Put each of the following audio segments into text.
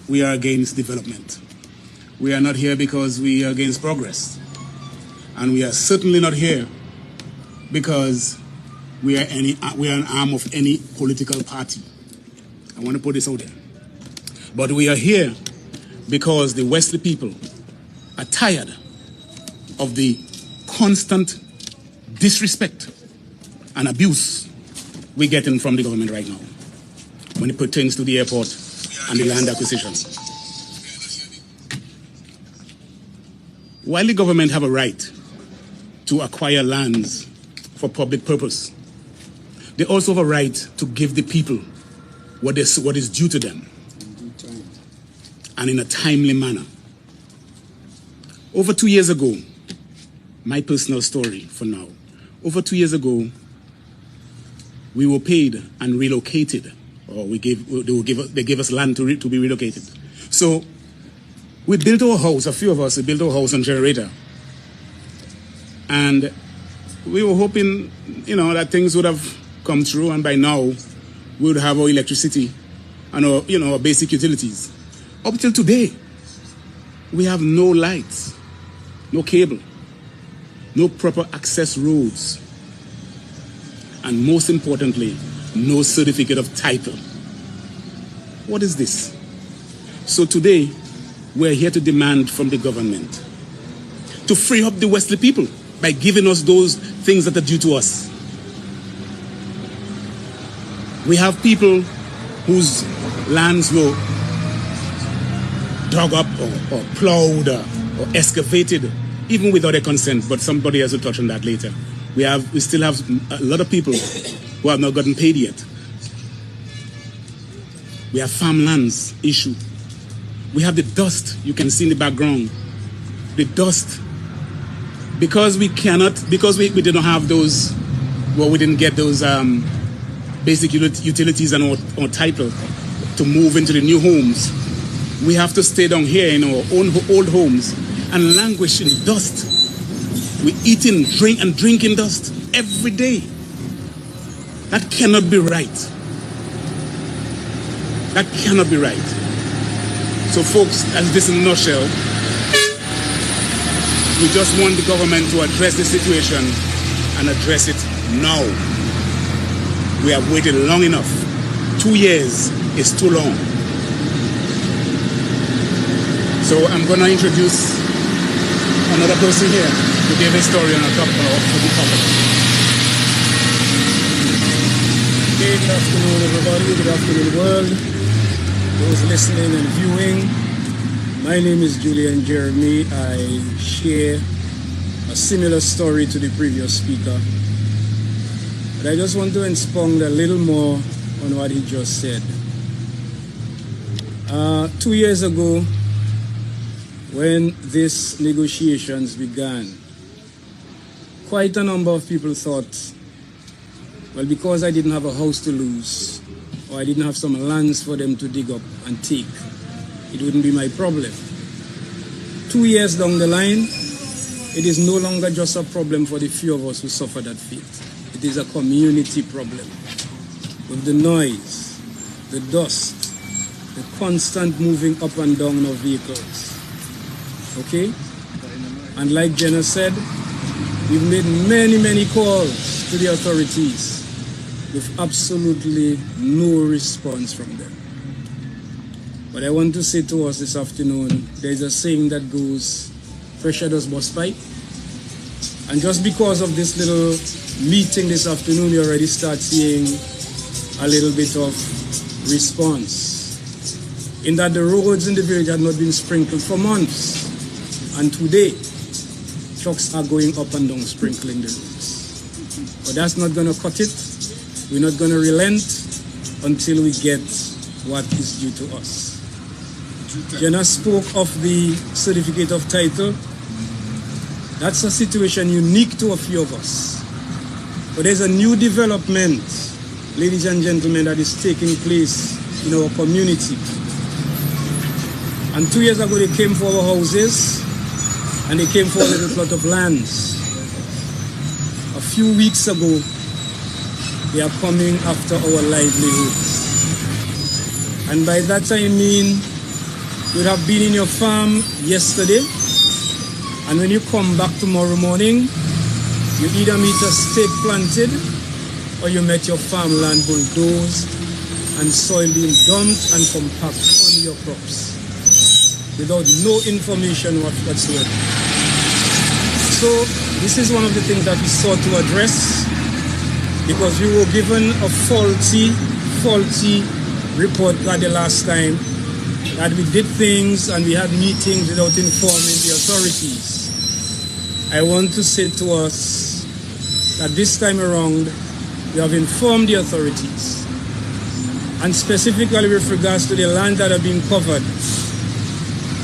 we are against development. We are not here because we are against progress. And we are certainly not here because we are an arm of any political party. I want to put this out there. But we are here because the Wesley people are tired of the constant disrespect and abuse we're getting from the government right now when it pertains to the airport and the land acquisition. While the government have a right to acquire lands for public purpose, they also have a right to give the people what is due to them, and in a timely manner. Over 2 years ago, my personal story for now, over 2 years ago, we were paid and relocated, or they gave us land to be relocated. So we built our house, a few of us, we built our house on generator. And we were hoping, that things would have come through, and by now we would have our electricity and our basic utilities. Up till today, we have no lights, no cable, no proper access roads, and most importantly, no certificate of title. What is this? So today, we're here to demand from the government to free up the Wesley people by giving us those things that are due to us. We have people whose lands were dug up or plowed or excavated, even without their consent, but somebody has to touch on that later. We still have a lot of people who have not gotten paid yet. We have farmlands issue. We have the dust you can see in the background. The dust. Because we didn't have those, we didn't get those basic utilities and or title to move into the new homes. We have to stay down here in our own old homes and languish in dust. We eating, drinking dust every day. That cannot be right. That cannot be right. So folks, as this in a nutshell, we just want the government to address the situation and address it now. We have waited long enough. 2 years is too long. So I'm going to introduce another person here to give a story on the topic. Okay, good afternoon everybody, good afternoon world, those listening and viewing. My name is Julian Jeremy. I share a similar story to the previous speaker, but I just want to expound a little more on what he just said. 2 years ago, when these negotiations began, quite a number of people thought, well, because I didn't have a house to lose, or I didn't have some lands for them to dig up and take, it wouldn't be my problem. 2 years down the line, it is no longer just a problem for the few of us who suffer that fate. It is a community problem. With the noise, the dust, the constant moving up and down of vehicles. Okay? And like Jenna said, we've made many calls to the authorities with absolutely no response from them. But I want to say to us this afternoon, there's a saying that goes, pressure does bust pipe. And just because of this little meeting this afternoon, you already start seeing a little bit of response. In that the roads in the village had not been sprinkled for months. And today, trucks are going up and down sprinkling the roads. But that's not going to cut it. We're not going to relent until we get what is due to us. Jenna spoke of the certificate of title. That's a situation unique to a few of us. But there's a new development, ladies and gentlemen, that is taking place in our community. And 2 years ago they came for our houses and they came for a little plot of lands. A few weeks ago, they are coming after our livelihoods. And by that I mean You would have been in your farm yesterday, and when you come back tomorrow morning, you either meet a stake planted or you met your farmland bulldozed and soil being dumped and compact on your crops without no information whatsoever. So this is one of the things that we sought to address, because we were given a faulty report the last time, that we did things and we had meetings without informing the authorities. I want to say to us that this time around, we have informed the authorities, and specifically with regards to the land that have been covered,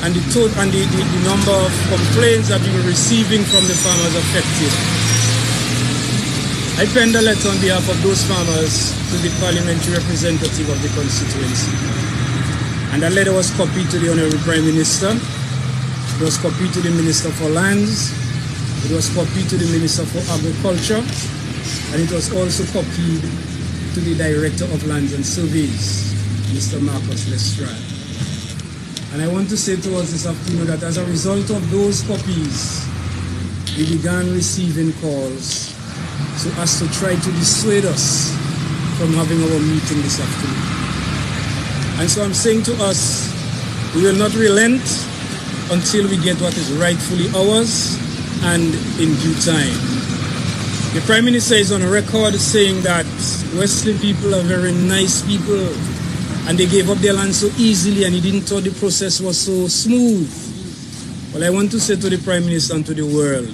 and the number of complaints that we were receiving from the farmers affected. I penned a letter on behalf of those farmers to the parliamentary representative of the constituency. And that letter was copied to the Honorable Prime Minister, it was copied to the Minister for Lands, it was copied to the Minister for Agriculture, and it was also copied to the Director of Lands and Surveys, Mr. Marcus Lestrade. And I want to say to us this afternoon that as a result of those copies, we began receiving calls so as to try to dissuade us from having our meeting this afternoon. And so I'm saying to us, we will not relent until we get what is rightfully ours and in due time. The Prime Minister is on record saying that Wesley people are very nice people and they gave up their land so easily and he didn't thought the process was so smooth. Well, I want to say to the Prime Minister and to the world,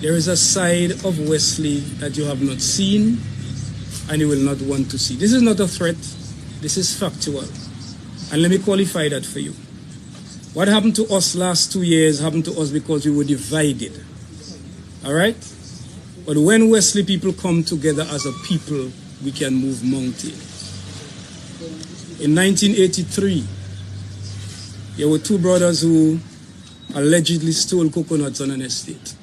there is a side of Wesley that you have not seen and you will not want to see. This is not a threat, this is factual. And let me qualify that for you. What happened to us last 2 years happened to us because we were divided. All right? But when Wesley people come together as a people, we can move mountains. In 1983, there were two brothers who allegedly stole coconuts on an estate.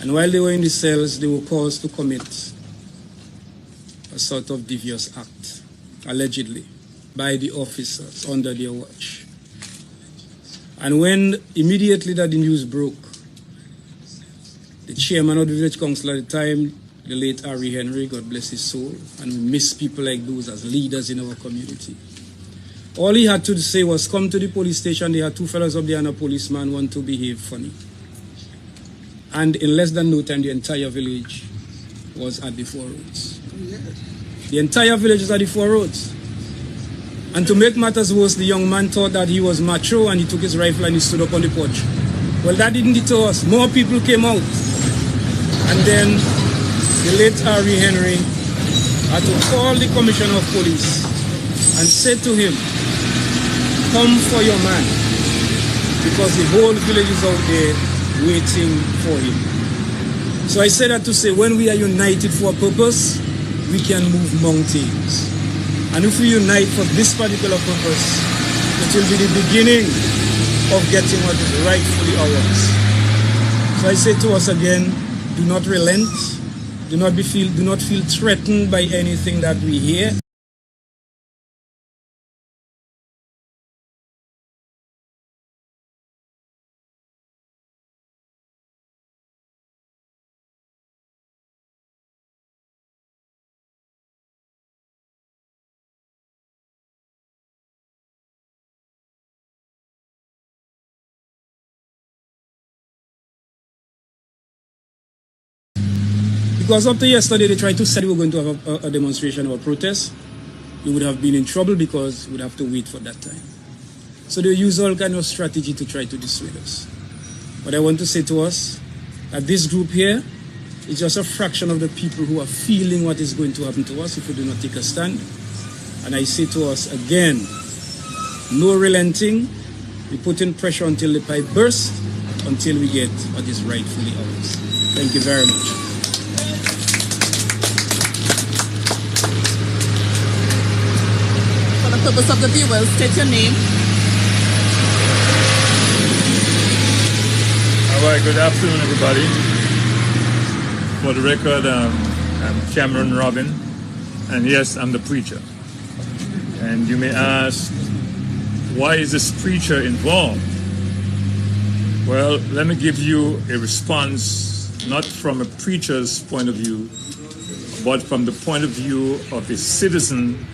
And while they were in the cells, they were caused to commit a sort of devious act, allegedly, by the officers under their watch. And when immediately that the news broke, the chairman of the village council at the time, the late Harry Henry, God bless his soul, and we miss people like those as leaders in our community. All he had to say was come to the police station, they had two fellows up there and a policeman want to behave funny. And in less than no time, the entire village was at the four roads. The entire village was at the four roads. And to make matters worse, the young man thought that he was macho and he took his rifle and he stood up on the porch. Well, that didn't deter us. More people came out. And then the late Harry Henry had to call the commissioner of police and said to him, come for your man, because the whole village is out there waiting for him. So I say that to say, when we are united for a purpose, we can move mountains. And if we unite for this particular purpose, it will be the beginning of getting what is rightfully ours. So I say to us again, do not relent. Do not feel threatened by anything that we hear. Because up to yesterday, they tried to say we were going to have a demonstration or a protest. We would have been in trouble because we would have to wait for that time. So they use all kind of strategy to try to dissuade us. But I want to say to us that this group here is just a fraction of the people who are feeling what is going to happen to us if we do not take a stand. And I say to us again, no relenting. We put in pressure until the pipe bursts, until we get what is rightfully ours. Thank you very much. For the purpose of the viewers, state your name. All right, good afternoon, everybody. For the record, I'm Cameron Robin, and yes, I'm the preacher. And you may ask, why is this preacher involved? Well, let me give you a response, not from a preacher's point of view, but from the point of view of a citizen,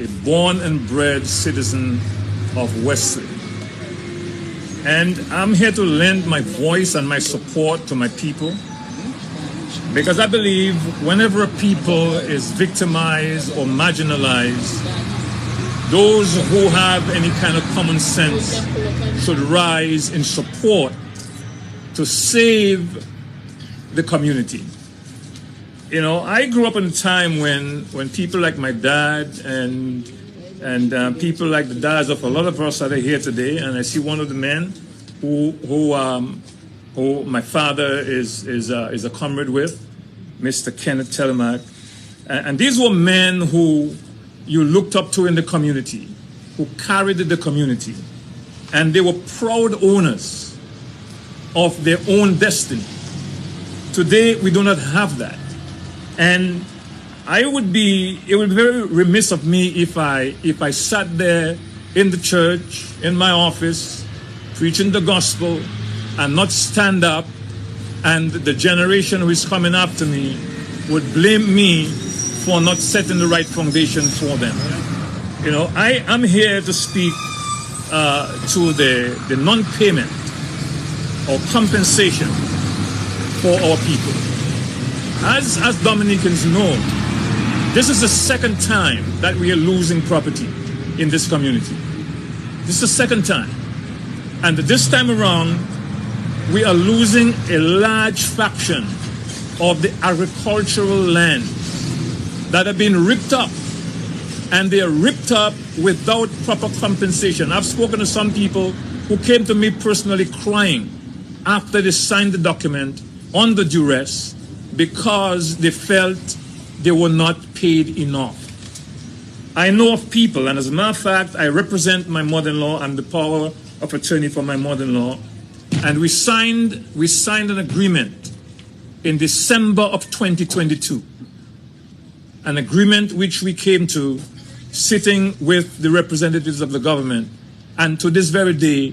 a born and bred citizen of Wesley. And I'm here to lend my voice and my support to my people, because I believe whenever a people is victimized or marginalized, those who have any kind of common sense should rise in support to save the community. You know, I grew up in a time when people like my dad and people like the dads of a lot of us that are here today, and I see one of the men who my father is a comrade with, Mr. Kenneth Telemack, and these were men who you looked up to in the community, who carried the community, and they were proud owners of their own destiny. Today, we do not have that. And it would be very remiss of me if I sat there in the church, in my office, preaching the gospel, and not stand up, and the generation who is coming after me would blame me for not setting the right foundation for them. You know, I am here to speak to the non-payment or compensation for our people. As Dominicans know, this is the second time that we are losing property in this community. This is the second time. And this time around, we are losing a large fraction of the agricultural land that have been ripped up, and they are ripped up without proper compensation. I've spoken to some people who came to me personally crying after they signed the document under duress because they felt they were not paid enough. I know of people, and as a matter of fact, I represent my mother-in-law. I'm the power of attorney for my mother-in-law, and we signed an agreement in December of 2022, an agreement which we came to sitting with the representatives of the government, and to this very day,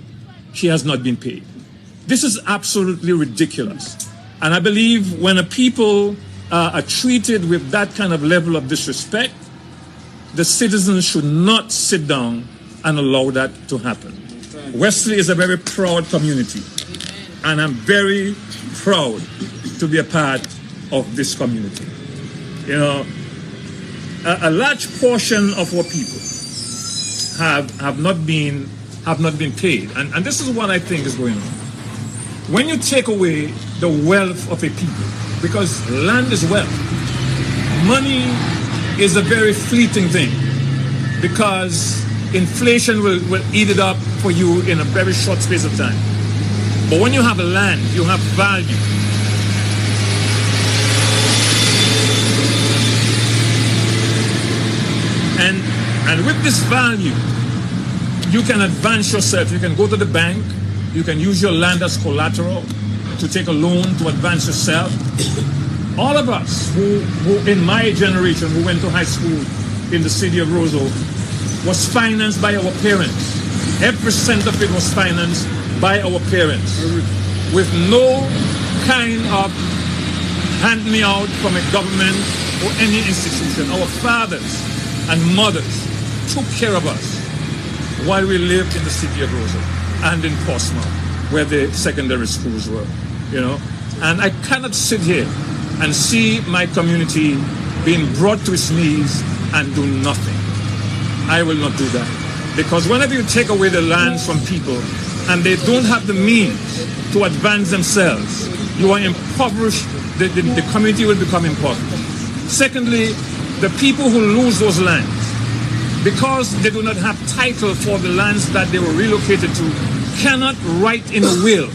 she has not been paid. This is absolutely ridiculous. And I believe when a people are treated with that kind of level of disrespect, the citizens should not sit down and allow that to happen. Wesley is a very proud community, and I'm very proud to be a part of this community. You know, a large portion of our people have not been paid, and this is what I think is going on. When you take away the wealth of a people, because land is wealth, money is a very fleeting thing, because inflation will eat it up for you in a very short space of time. But when you have land, you have value. And with this value, you can advance yourself. You can go to the bank. You can use your land as collateral to take a loan to advance yourself. All of us who in my generation, who went to high school in the city of Roseau, was financed by our parents. Every cent of it was financed by our parents, with no kind of hand-me-out from a government or any institution. Our fathers and mothers took care of us while we lived in the city of Roseau and in Portsmouth, where the secondary schools were, you know. And I cannot sit here and see my community being brought to its knees and do nothing. I will not do that. Because whenever you take away the lands from people and they don't have the means to advance themselves, you are impoverished. The community will become impoverished. Secondly, the people who lose those lands, because they do not have title for the lands that they were relocated to, cannot write in a will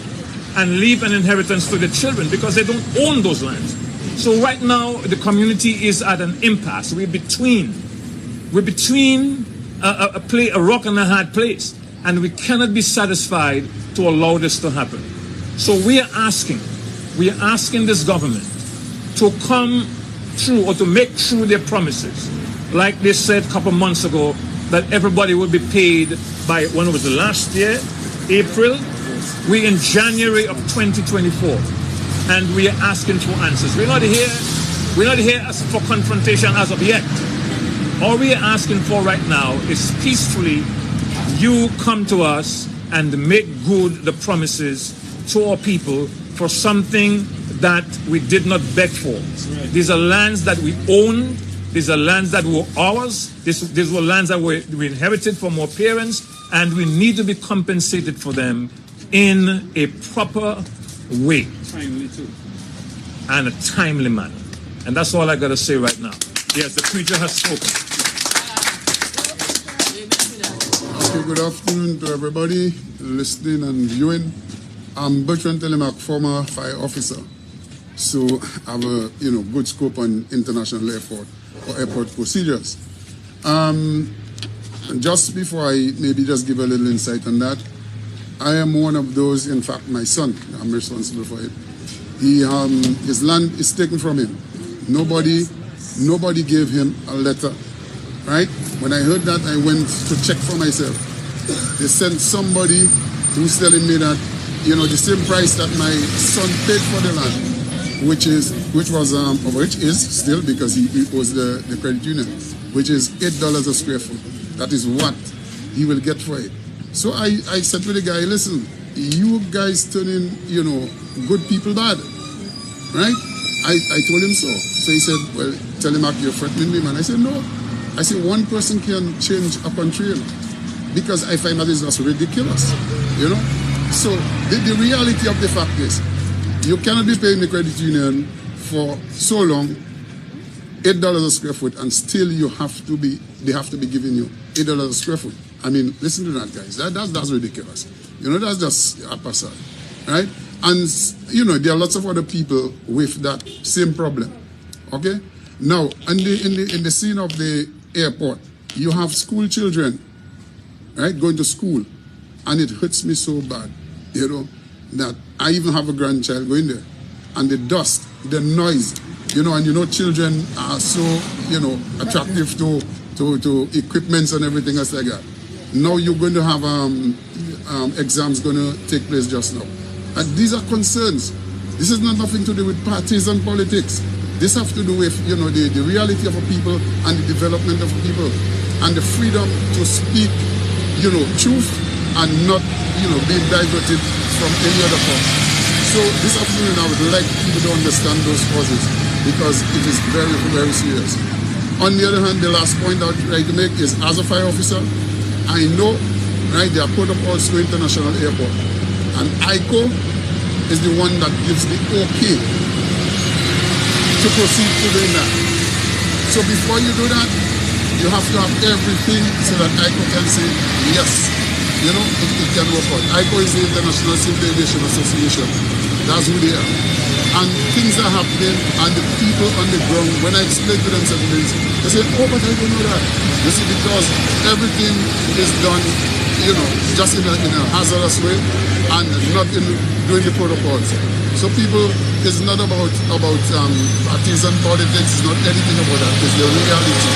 and leave an inheritance to the children because they don't own those lands. So right now, the community is at an impasse. We're between a rock and a hard place, and we cannot be satisfied to allow this to happen. So we are asking this government to come true or to make true their promises. Like they said a couple months ago, that everybody would be paid by, when it was last year, April. We're in January of 2024, and we are asking for answers. We're not here for confrontation as of yet. All we are asking for right now is peacefully you come to us and make good the promises to our people for something that we did not beg for. Right. These are lands that we own. These are lands that were ours. These were lands that we inherited from our parents, and we need to be compensated for them in a proper way. Timely too. And a timely manner. And that's all I got to say right now. Yes, the preacher has spoken. Okay, good afternoon to everybody listening and viewing. I'm Bertrand Telemark, former fire officer. So I have a good scope on international airport or airport procedures. And just before I maybe just give a little insight on that, I am one of those, in fact, my son, I'm responsible for it. His land is taken from him. Nobody gave him a letter, right? When I heard that, I went to check for myself. They sent somebody who's telling me that, the same price that my son paid for the land, which is still, because he owes the credit union, which is $8 a square foot. That is what he will get for it. So I said to the guy, listen, you guys turning, good people bad, right? I told him so. So he said, well, Telemark, you're threatening me, man. I said, no. I said, one person can change a country, because I find that is just ridiculous, So the reality of the fact is, you cannot be paying the credit union for so long, $8 a square foot, and still they have to be giving you $8 a square foot. I mean, listen to that, guys. That's ridiculous. That's just a facade, right? And there are lots of other people with that same problem. Okay. Now, in the scene of the airport, you have school children, right, going to school, and it hurts me so bad, that I even have a grandchild going there, and the dust, the noise, and children are so attractive to equipments and everything else like that. Now you're going to have exams going to take place just now. And these are concerns. This is not nothing to do with parties and politics. This has to do with, the reality of a people and the development of people and the freedom to speak, truth and not, being diverted from any other cause. So this afternoon I would like people to understand those causes, because it is very, very serious. On the other hand, the last point I would like to make is, as a fire officer, I know, right, there are protocols to international airport, and ICO is the one that gives the okay to proceed to doing that. So before you do that, you have to have everything so that ICO can say, yes, it can work out. ICO is the International Civil Aviation Association. That's who they are. And things are happening, and the people on the ground, when I explain to them certain things, they say, oh, but I don't know that. You see, because everything is done, just in a hazardous way, and not in doing the protocols. So people, it's not about parties and politics, it's not anything about that, it's the reality.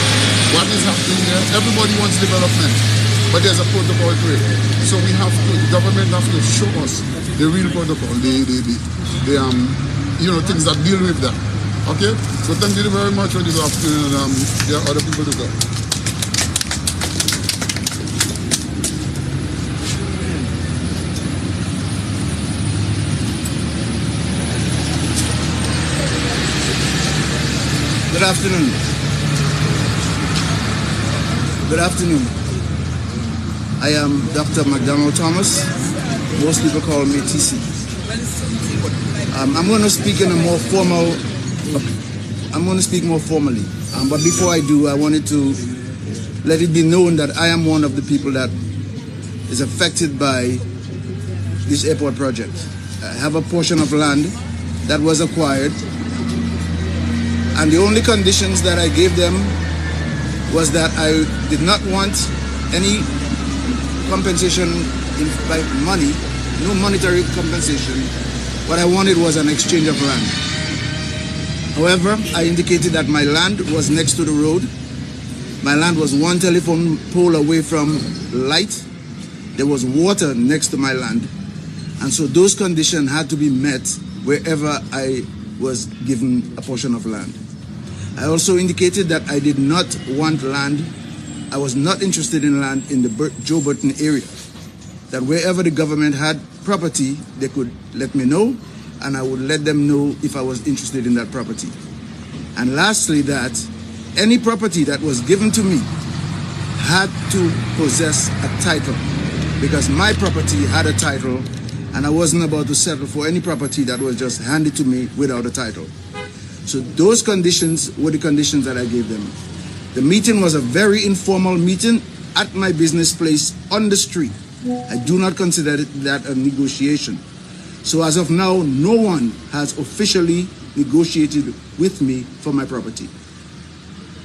What is happening here, everybody wants development, but there's a protocol to it. So government have to show us the real protocol, things that deal with that. Okay? So thank you very much for this afternoon, and there are other people to go. Good afternoon. Good afternoon. I am Dr. McDonald Thomas. Most people call me TC. I'm going to speak in a more formal. I'm going to speak more formally. But before I do, I wanted to let it be known that I am one of the people that is affected by this airport project. I have a portion of land that was acquired, and the only conditions that I gave them was that I did not want any compensation by money, no monetary compensation. What I wanted was an exchange of land. However, I indicated that my land was next to the road, My land was one telephone pole away from light. There was water next to my land. And so those conditions had to be met wherever I was given a portion of land. I also indicated that I did not want land. I was not interested in land in the Joe Burton area. That wherever the government had property, they could let me know, and I would let them know if I was interested in that property. And lastly, that any property that was given to me had to possess a title, because my property had a title, and I wasn't about to settle for any property that was just handed to me without a title. So those conditions were the conditions that I gave them. The meeting was a very informal meeting at my business place on the street. I do not consider that a negotiation. So as of now, no one has officially negotiated with me for my property.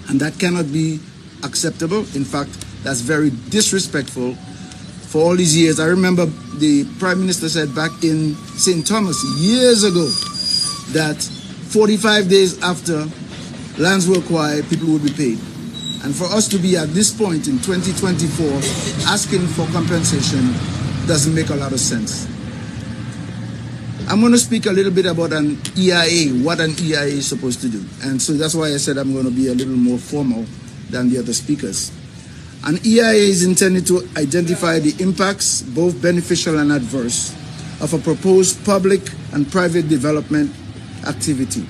And that cannot be acceptable. In fact, that's very disrespectful. For all these years, I remember the Prime Minister said back in St. Thomas years ago that 45 days after lands were acquired, people would be paid. And for us to be at this point in 2024 asking for compensation doesn't make a lot of sense. I'm going to speak a little bit about an EIA, what an EIA is supposed to do. And so that's why I said I'm going to be a little more formal than the other speakers. An EIA is intended to identify the impacts, both beneficial and adverse, of a proposed public and private development activity.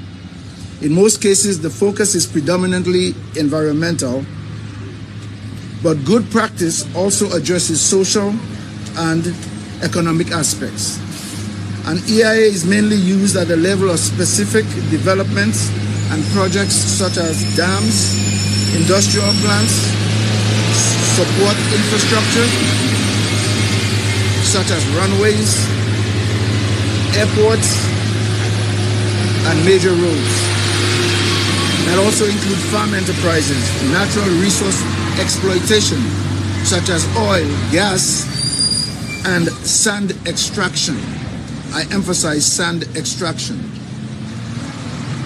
In most cases, the focus is predominantly environmental, but good practice also addresses social and economic aspects. An EIA is mainly used at the level of specific developments and projects such as dams, industrial plants, support infrastructure, such as runways, airports, and major roads. That also include farm enterprises, natural resource exploitation, such as oil, gas, and sand extraction. I emphasize sand extraction.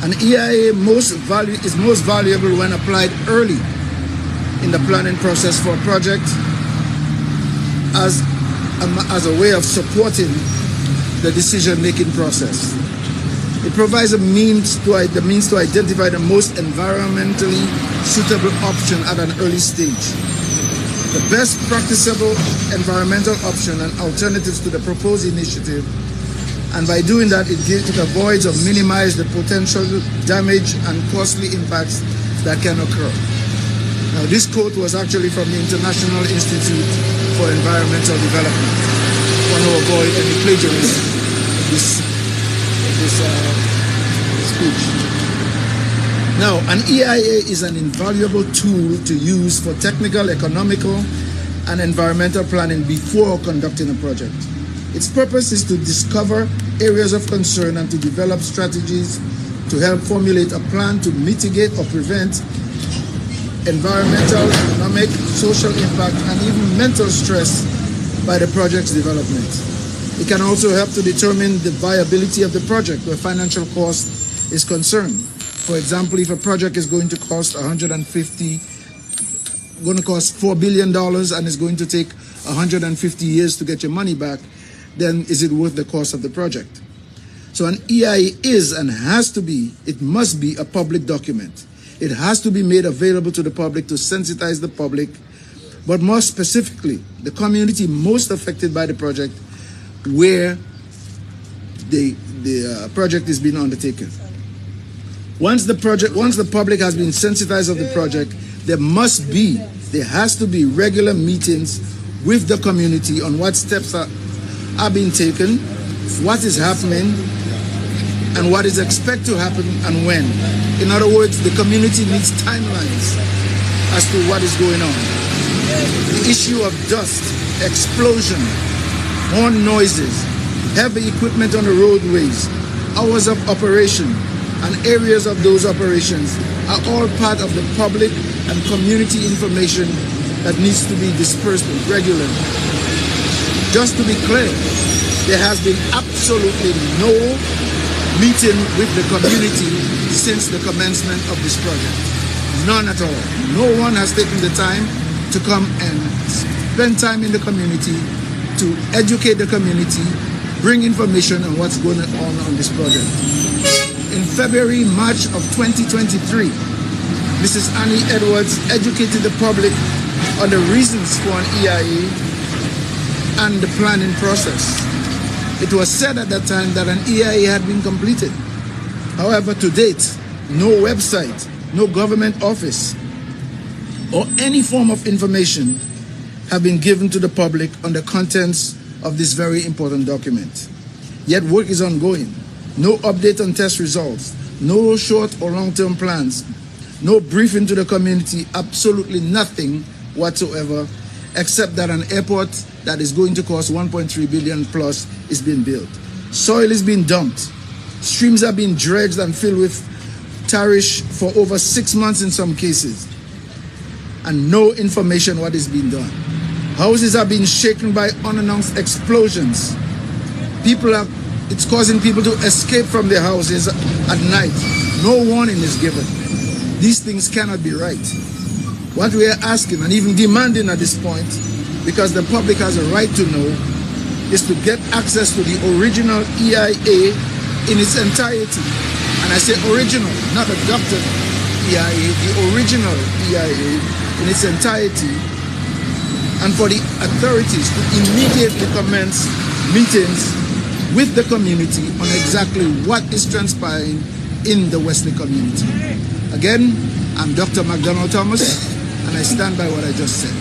An EIA is most valuable when applied early in the planning process for a project as a way of supporting the decision-making process. It provides the means to identify the most environmentally suitable option at an early stage. The best practicable environmental option and alternatives to the proposed initiative, and by doing that, it avoids or minimizes the potential damage and costly impacts that can occur. Now, this quote was actually from the International Institute for Environmental Development. I want to avoid any plagiarism in this speech. Now, an EIA is an invaluable tool to use for technical, economical, and environmental planning before conducting a project. Its purpose is to discover areas of concern and to develop strategies to help formulate a plan to mitigate or prevent environmental, economic, social impact, and even mental stress by the project's development. It can also help to determine the viability of the project where financial cost is concerned. For example, if a project is going to cost $4 billion and is going to take 150 years to get your money back, then is it worth the cost of the project? So an EIA is and it must be a public document. It has to be made available to the public to sensitize the public, but more specifically, the community most affected by the project where the project is being undertaken. Once the public has been sensitized of the project, there has to be regular meetings with the community on what steps are being taken, what is happening, and what is expected to happen and when. In other words, the community needs timelines as to what is going on. The issue of dust, explosion, horn noises, heavy equipment on the roadways, hours of operation, and areas of those operations are all part of the public and community information that needs to be dispersed regularly. Just to be clear, there has been absolutely no meeting with the community since the commencement of this project. None at all. No one has taken the time to come and spend time in the community, to educate the community, bring information on what's going on this project. In February, March of 2023, Mrs. Annie Edwards educated the public on the reasons for an EIA and the planning process. It was said at that time that an EIA had been completed. However, to date, no website, no government office, or any form of information have been given to the public on the contents of this very important document. Yet work is ongoing. No update on test results, no short or long-term plans, no briefing to the community, absolutely nothing whatsoever, except that an airport that is going to cost 1.3 billion plus is being built. Soil is being dumped. Streams are being dredged and filled with tarish for over 6 months in some cases, and no information what is being done. Houses are being shaken by unannounced explosions. It's causing people to escape from their houses at night. No warning is given. These things cannot be right. What we are asking and even demanding at this point, because the public has a right to know, is to get access to the original EIA in its entirety. And I say original, not a doctored EIA, the original EIA in its entirety, and for the authorities to immediately commence meetings with the community on exactly what is transpiring in the Wesley community. Again, I'm Dr. McDonald Thomas, and I stand by what I just said.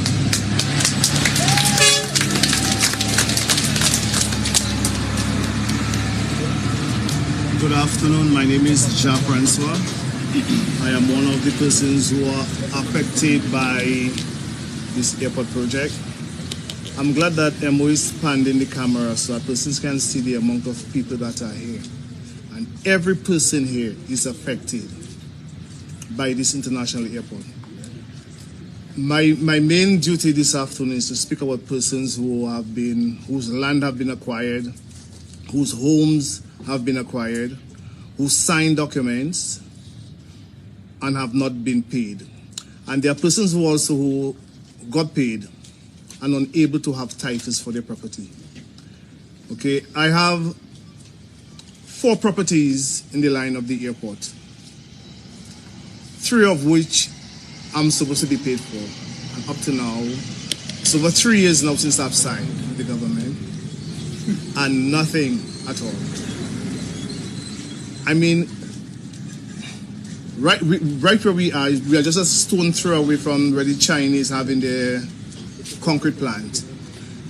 Good afternoon, my name is Jean Francois. I am one of the persons who are affected by this airport project. I'm glad that Emo is panning the camera so that persons can see the amount of people that are here. And every person here is affected by this international airport. My main duty this afternoon is to speak about persons whose land have been acquired, whose homes have been acquired, who signed documents and have not been paid. And there are persons who got paid and unable to have titles for their property. Okay, I have 4 properties in the line of the airport, 3 of which I'm supposed to be paid for. And up to now, it's over 3 years now since I've signed with the government, and nothing at all. I mean, right where we are just a stone throw away from where the Chinese having their concrete plant.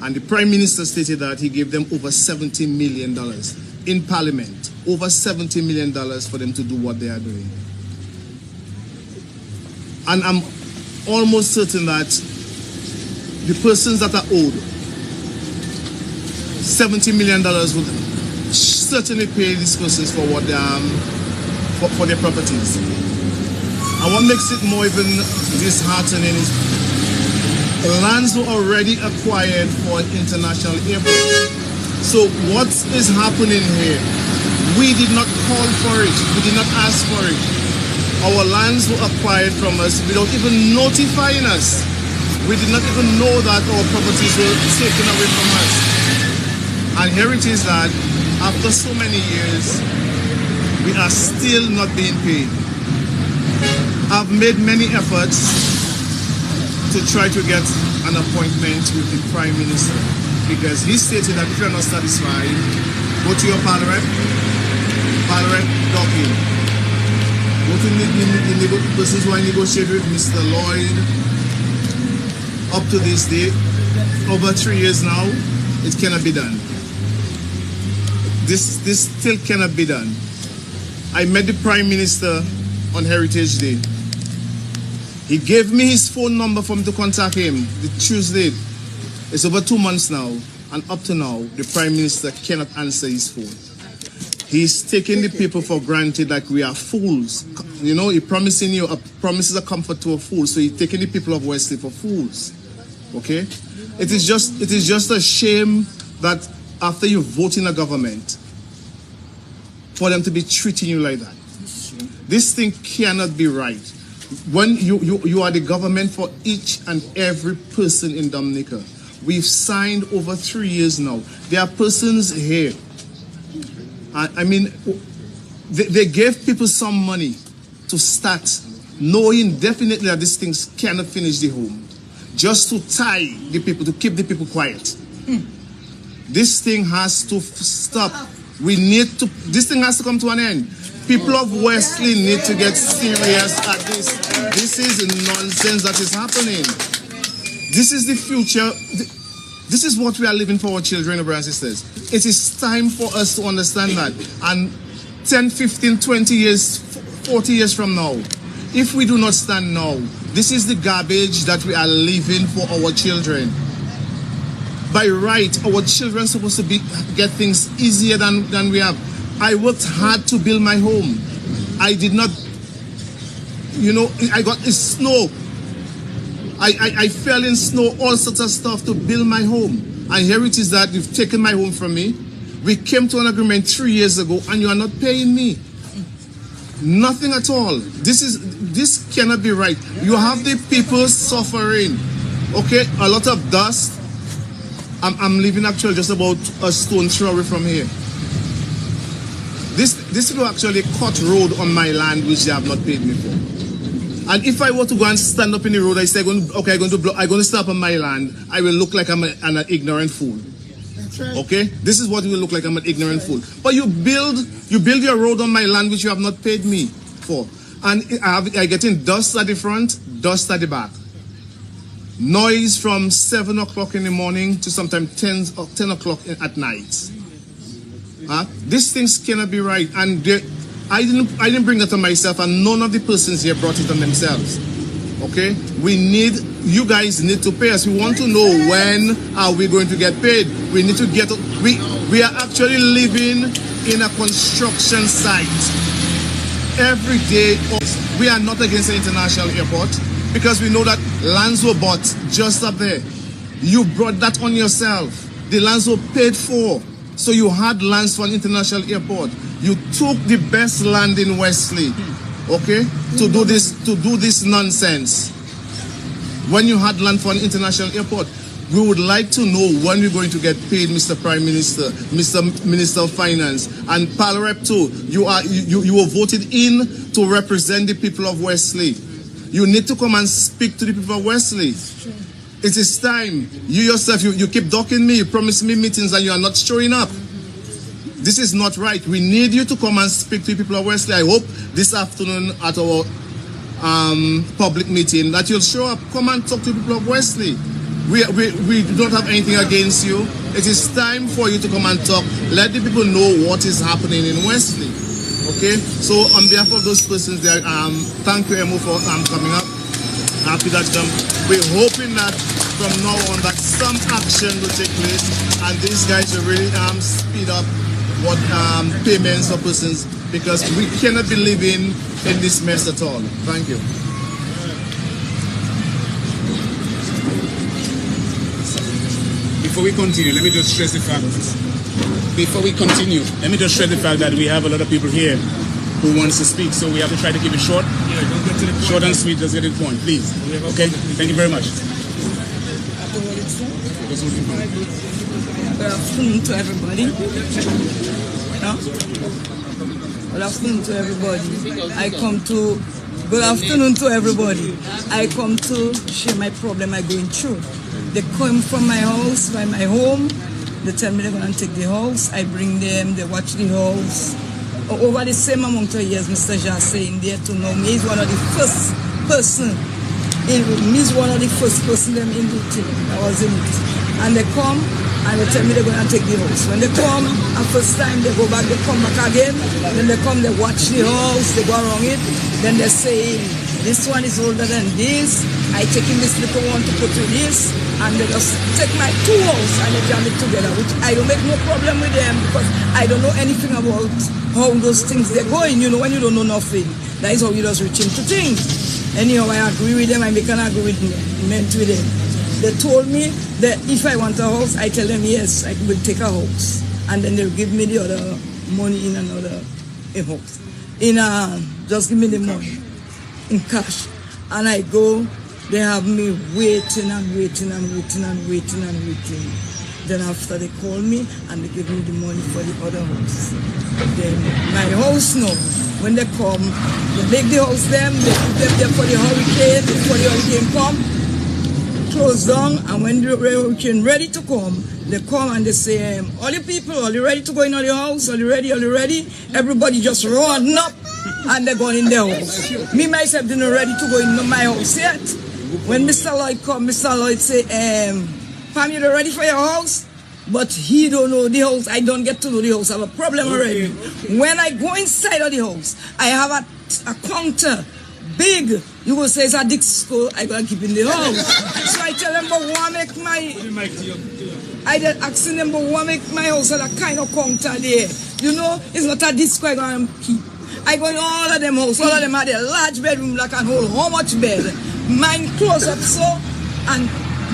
And the Prime Minister stated that he gave them over $70 million in Parliament, over $70 million for them to do what they are doing. And I'm almost certain that the persons that are owed $70 million would certainly pay these persons for what they for their properties. And what makes it more even disheartening is the lands were already acquired for an international airport. So what is happening here? We did not call for it. We did not ask for it. Our lands were acquired from us without even notifying us. We did not even know that our properties were taken away from us. And here it is that after so many years, we are still not being paid. I've made many efforts to try to get an appointment with the Prime Minister, because he stated that if you're not satisfied, go to your parliament docket. Go to the persons who I negotiated with, Mr. Lloyd. Up to this day, over 3 years now, it cannot be done. This still cannot be done. I met the Prime Minister on Heritage Day. He gave me his phone number for me to contact him the Tuesday. It's over 2 months now, and up to now, the Prime Minister cannot answer his phone. He's taking the people for granted like we are fools. You know, he promises a comfort to a fool, so he's taking the people of Wesley for fools. Okay? It is just a shame that after you vote in a government, for them to be treating you like that. This thing cannot be right. When you are the government for each and every person in Dominica. We've signed over 3 years now. There are persons here. I mean, they gave people some money to start, knowing definitely that these things cannot finish the home, just to tie the people, to keep the people quiet. This thing has to stop. This thing has to come to an end. People of Wesley need to get serious at this. This is nonsense that is happening. This is the future. This is what we are living for our children, brothers and sisters. It is time for us to understand that. And 10, 15, 20 years, 40 years from now, if we do not stand now, this is the garbage that we are leaving for our children. By right, our children are supposed to get things easier than we have. I worked hard to build my home. I did not, I got snow. I fell in snow, all sorts of stuff to build my home. And here it is that you've taken my home from me. We came to an agreement 3 years ago and you are not paying me. Nothing at all. This cannot be right. You have the people suffering. Okay, a lot of dust. I'm living actually just about a stone throw away from here. This will actually cut road on my land which they have not paid me for. And if I were to go and stand up in the road, I say, okay, I'm going to stop on my land, I will look like I'm an ignorant fool. That's right. Okay? This is what it will look like, I'm an ignorant fool. But you build your road on my land which you have not paid me for. And I get in dust at the front, dust at the back. Noise from 7 o'clock in the morning to sometimes 10 o'clock at night. These things cannot be right. And I didn't bring that on myself, and none of the persons here brought it on themselves. Okay? You guys need to pay us. We want to know when are we going to get paid. We need to get, we are actually living in a construction site. Every day, we are not against the international airport because we know that lands were bought just up there. You brought that on yourself. The lands were paid for. So you had lands for an international airport. You took the best land in Wesley, okay, to do this nonsense. When you had land for an international airport, we would like to know when we're going to get paid, Mr. Prime Minister, Mr. Minister of Finance, and Palrep too. You were voted in to represent the people of Wesley. You need to come and speak to the people of Wesley. It is time. You yourself, you keep docking me, you promise me meetings and you are not showing up. This is not right. We need you to come and speak to the people of Wesley. I hope this afternoon at our public meeting that you'll show up. Come and talk to the people of Wesley. We don't have anything against you. It is time for you to come and talk. Let the people know what is happening in Wesley. Okay? So on behalf of those persons there, thank you, Emo, for coming up. Happy that we're hoping that from now on that some action will take place and these guys will really speed up what payments of persons, because we cannot be living in this mess at all. Thank you. Before we continue, let me just stress the fact. That we have a lot of people here who wants to speak, so we have to try to keep it short. Yeah, don't get to the point. Short and sweet, just get to the point, please. Okay? Thank you very much. Good afternoon to everybody. Good afternoon to everybody. Good afternoon to everybody. I come to share my problem I'm going through. They come from my house, by my home. They tell me they're going to take the house. I bring them, they watch the house. Over the same amount of years, Mr. Jah saying there to know me. He's one of the first person. He's one of the first person them in the team. I was in it. And they come and they tell me they're going to take the house. When they come, and first time they go back, they come back again. Then they come, they watch the house, they go around it. Then they say, this one is older than this. I taking this little one to put with this. And they just take my two houses and they jam it together, which I don't make no problem with them because I don't know anything about how those things they're going. You know, when you don't know nothing, that is how you just reach into things. Anyhow, I agree with them, I make an agreement with them. They told me that if I want a house, I tell them yes, I will take a house. And then they'll give me the other money in another house. Just give me the money in cash. And I go, they have me waiting and waiting and waiting and waiting and waiting. Then after they call me and they give me the money for the other house. Then my house now, when they come, they make the house them, they put them there for the hurricane, before the hurricane come, close down, and when the hurricane ready to come, they come and they say, all the people, are you ready to go in all your house? Are you ready? Are you ready? Everybody just run up and they're going in their house. Me myself didn't ready to go in my house yet. When Mr. Lloyd come, Mr. Lloyd say, Pam, you ready for your house? But he don't know the house. I don't get to know the house. I have a problem already. When I go inside of the house, I have a counter, big. You will say it's a disco. I gotta keep in the house. So I tell them, but what make I just asking them, but what make my house a kind of counter there? You know, it's not a disco I gonna keep. I go in all of them house. All of them have a large bedroom that can hold how much bed? Mine close up so, and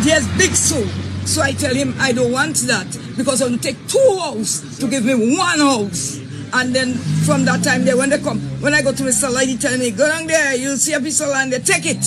there's big so. So I tell him I don't want that because I will take 2 houses to give me 1 house. And then from that time there, when they come, when I go to Mr. Lloyd, he tell me, go down there, you'll see a piece of land there, take it.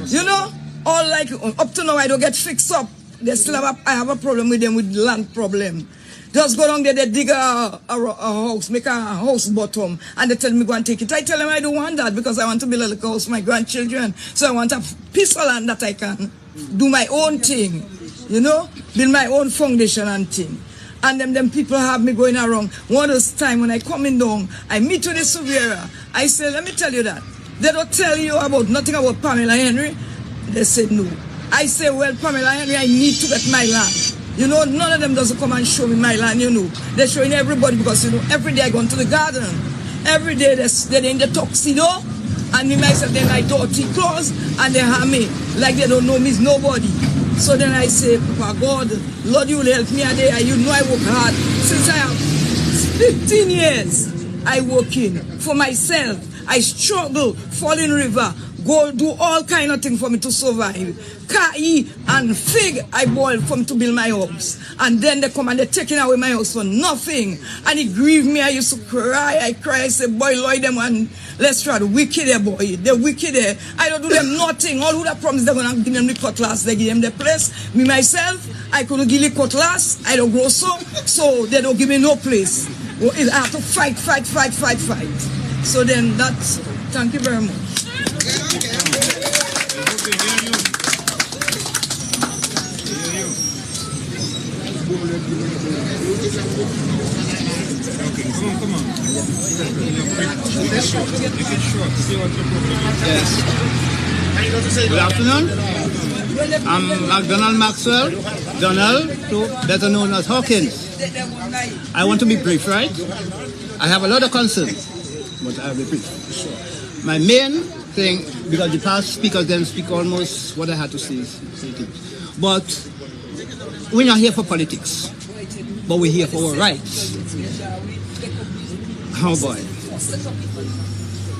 You know, all like up to now I don't get fixed up. They still have I have a problem with them with land problem. Just go down there, they dig a house, make a house bottom, and they tell me go and take it. I tell them I don't want that because I want to build a little house for my grandchildren. So I want a piece of land that I can do my own thing. You know, build my own foundation and thing. And them people have me going around. One of those time when I come in down, I meet with the surveyor. I say, let me tell you that. They don't tell you about nothing about Pamela Henry. They said no. I say, well, Pamela Henry, I need to get my land. You know, none of them doesn't come and show me my land, you know. They're showing everybody because, you know, every day I go into the garden. Every day they're in the tuxedo. And me myself, then I dirty clothes. And they have me like they don't know me, nobody. So then I say, Papa God, Lord, you will help me a day. You know I work hard. Since I have 15 years, I work in for myself. I struggle, fall in river, go do all kind of things for me to survive. Kai and fig I boil for me to build my house. And then they come and they're taking away my house for nothing. And it grieved me. I used to cry. I cry. I say, boy, Lloyd, them and let's try the wicked there, boy. They're wicked there. I don't do them nothing. All who that promise they're going to give them the cutlass. They give them the place. Me, myself, I couldn't give the cutlass. I don't grow so they don't give me no place. I have to fight. So then that's, thank you very much. Come on. Make it short. See what your problem is. Yes. Good afternoon. I'm McDonald Maxwell, Donald, better known as Hawkins. I want to be brief, right? I have a lot of concerns, but I'll be brief. My main thing, because the past speakers then speak almost what I had to say. But we're not here for politics, but we're here for our rights. Oh boy.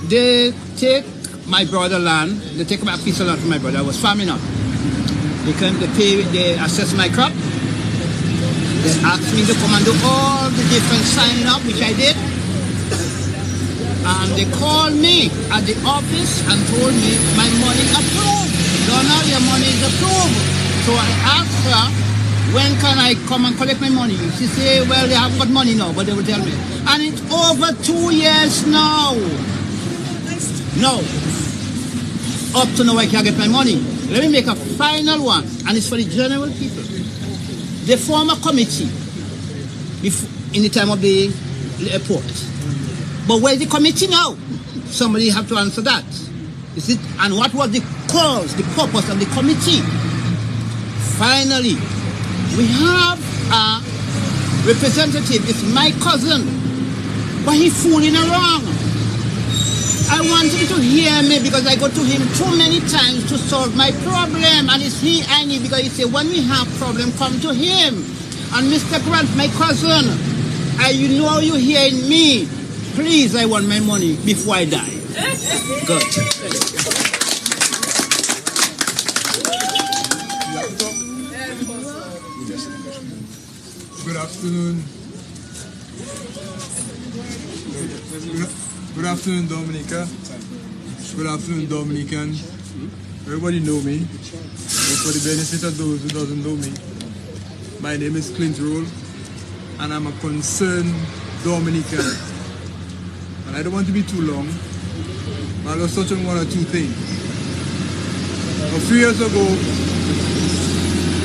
They take my brother land, they take a piece of land from my brother. I was farming up. They assess my crop. They asked me to come and do all the different signing up, which I did. And they called me at the office and told me my money approved. Donald, your money is approved. So I asked her, when can I come and collect my money? She said, well, they haven't got money now, but they will tell me. And it's over 2 years now. No. Up to now I can't get my money. Let me make a final one, and it's for the general people. They form a committee in the time of the airport. But where's the committee now? Somebody have to answer that. Is it? And what was the cause, the purpose of the committee? Finally, we have a representative. It's my cousin, but he's fooling around. I want him to hear me because I go to him too many times to solve my problem, and it's he I need because he said when we have problem, come to him. And Mr. Grant, my cousin, you know you hearing me. Please, I want my money before I die. Good. Good afternoon. Good afternoon, Dominica. Good afternoon, Dominican. Everybody know me. But for the benefit of those who doesn't know me, my name is Clint Roll, and I'm a concerned Dominican. And I don't want to be too long, but I'll just touch on one or two things. A few years ago,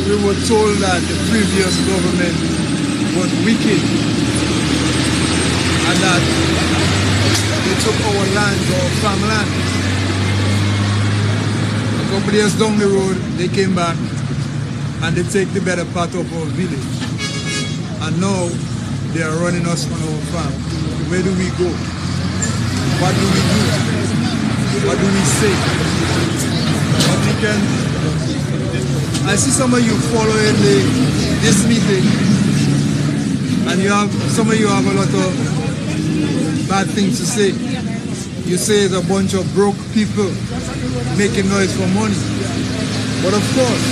we were told that the previous government was wicked and that they took our land, our farmland. A couple of years down the road, they came back and they take the better part of our village. And now they are running us on our farm. Where do we go? What do we do? What do we say? I see some of you following this meeting, and some of you have a lot of bad things to say. You say it's a bunch of broke people making noise for money. But of course,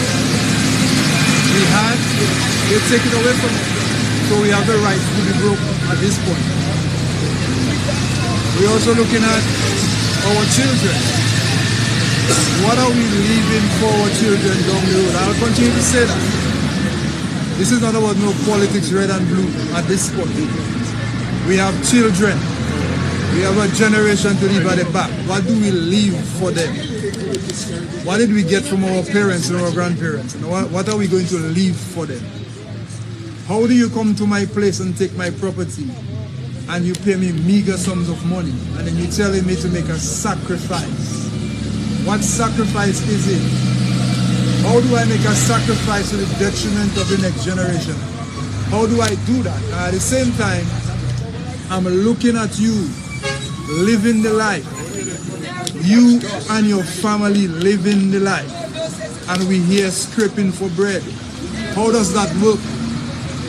they take it away from us. So we have the right to be broke at this point. We're also looking at our children. What are we leaving for our children down the road? I'll continue to say that. This is not about no politics, red and blue, at this point. We have children. We have a generation to leave at the back. What do we leave for them? What did we get from our parents and our grandparents? And what are we going to leave for them? How do you come to my place and take my property and you pay me meager sums of money and then you're telling me to make a sacrifice? What sacrifice is it? How do I make a sacrifice to the detriment of the next generation? How do I do that? And at the same time, I'm looking at you living the life. You and your family living the life. And we here scraping for bread. How does that work?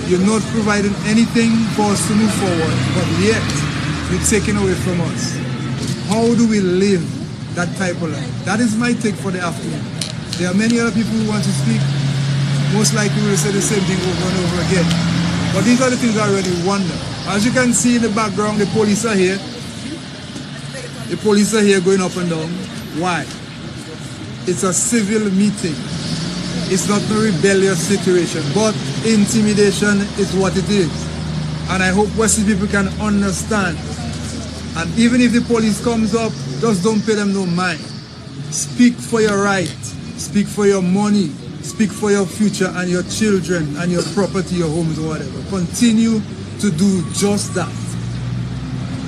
You're not providing anything for us to move forward, but yet you're taking away from us. How do we live that type of life? That is my take for the afternoon. There are many other people who want to speak. Most likely will say the same thing over and over again. But these are the things I really wonder. As you can see in the background, the police are here. The police are here going up and down. Why? It's a civil meeting. It's not a rebellious situation, but intimidation is what it is. And I hope Wesley people can understand. And even if the police comes up, just don't pay them no mind. Speak for your right. Speak for your money. Speak for your future and your children and your property, your homes, or whatever. Continue to do just that.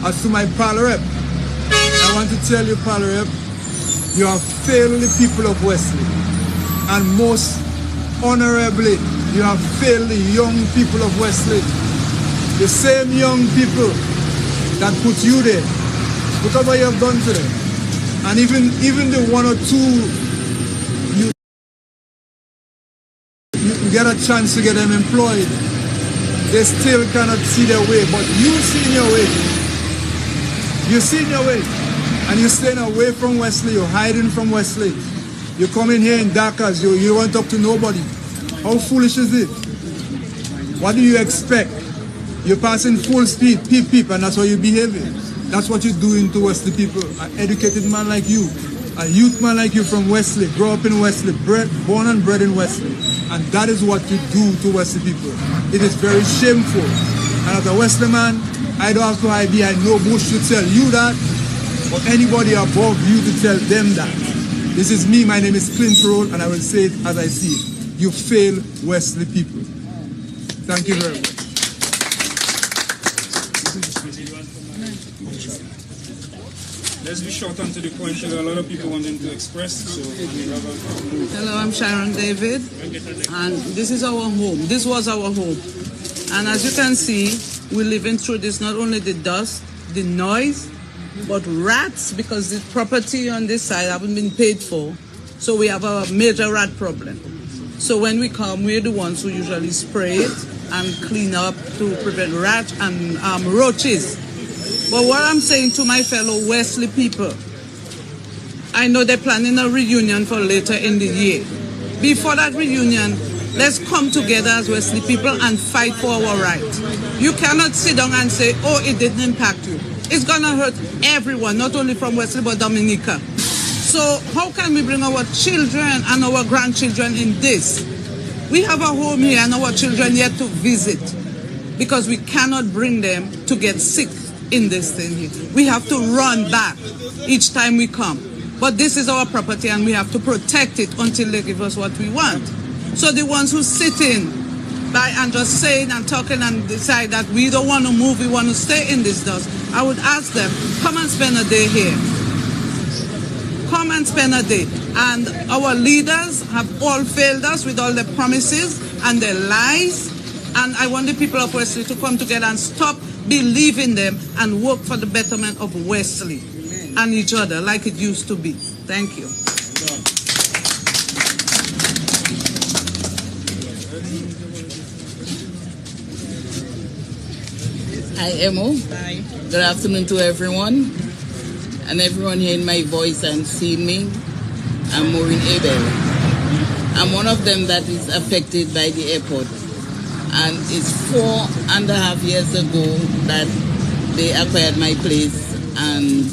As to my pal rep, I want to tell you, pal rep, you have failed the people of Wesley. And most honorably, you have failed the young people of Wesley. The same young people that put you there. Look at what you have done to them. And even the one or two you get a chance to get them employed, they still cannot see their way. But you see in your way. You see in your way. And you're staying away from Wesley. You're hiding from Wesley. You come in here in Dakas. You won't talk to nobody. How foolish is it? What do you expect? You're passing full speed, peep, peep, and that's how you're behaving. That's what you're doing to Wesley people. An educated man like you, a youth man like you from Wesley, grow up in Wesley, born and bred in Wesley. And that is what you do to Wesley people. It is very shameful. And as a Wesley man, I don't have to hide behind no bush to tell you that, or anybody above you to tell them that. This is me, my name is Clint Roll, and I will say it as I see it. You fail Wesley people. Thank you very much. Let's be short and to the point. There are a lot of people wanting to express. So, hello, I'm Sharon David, and this is our home. This was our home. And as you can see, we're living through this, not only the dust, the noise, but rats, because the property on this side haven't been paid for. So we have a major rat problem. So when we come, we're the ones who usually spray it and clean up to prevent rats and roaches. But what I'm saying to my fellow Wesley people, I know they're planning a reunion for later in the year. Before that reunion, let's come together as Wesley people and fight for our rights. You cannot sit down and say, oh, it didn't impact you. It's gonna hurt everyone, not only from Wesley but Dominica. So how can we bring our children and our grandchildren in this? We have a home here and our children yet to visit because we cannot bring them to get sick in this thing here. We have to run back each time we come. But this is our property and we have to protect it until they give us what we want. So the ones who sit in by and just saying and talking and decide that we don't want to move, we want to stay in this dust, I would ask them, come and spend a day here. Come and spend a day. And our leaders have all failed us with all their promises and their lies. And I want the people of Wesley to come together and stop believing them and work for the betterment of Wesley and each other like it used to be. Thank you. Hi, Emo. Bye. Good afternoon to everyone. And everyone hearing my voice and seeing me. I'm Maureen Abel. I'm one of them that is affected by the airport. And it's 4.5 years ago that they acquired my place and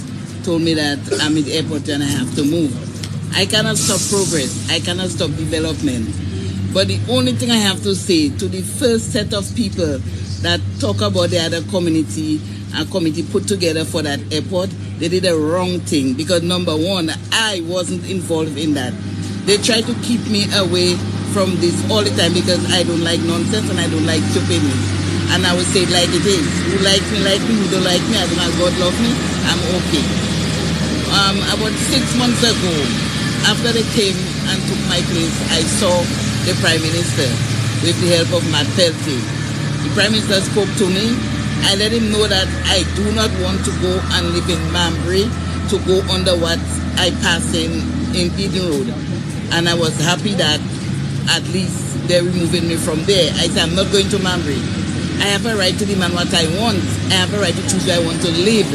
told me that I'm at the airport and I have to move. I cannot stop progress. I cannot stop development. But the only thing I have to say to the first set of people that talk about the other community, a committee put together for that airport, they did a wrong thing because number one, I wasn't involved in that. They try to keep me away from this all the time because I don't like nonsense and I don't like stupidness. And I would say it like it is. Who like me, who don't like me, as long as God love me, I'm okay. About 6 months ago, after they came and took my place, I saw the Prime Minister with the help of Matt Peltier. The Prime Minister spoke to me. I let him know that I do not want to go and live in Mambury to go under what I pass in Eden Road. And I was happy that at least they're removing me from there. I said, I'm not going to Mambury. I have a right to demand what I want. I have a right to choose where I want to live.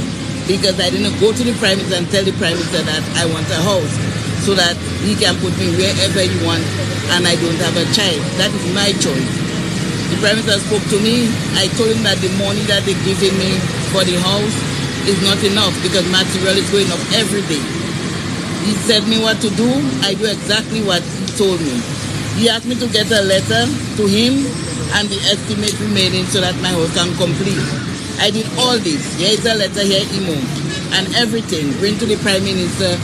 Because I didn't go to the Prime Minister and tell the Prime Minister that I want a house so that he can put me wherever he wants and I don't have a child. That is my choice. The Prime Minister spoke to me. I told him that the money that they're giving me for the house is not enough because material is going up every day. He said me what to do. I do exactly what he told me. He asked me to get a letter to him and the estimate remaining so that my house can complete. I did all this. Here is a letter, here emo, and everything. Bring to the Prime Minister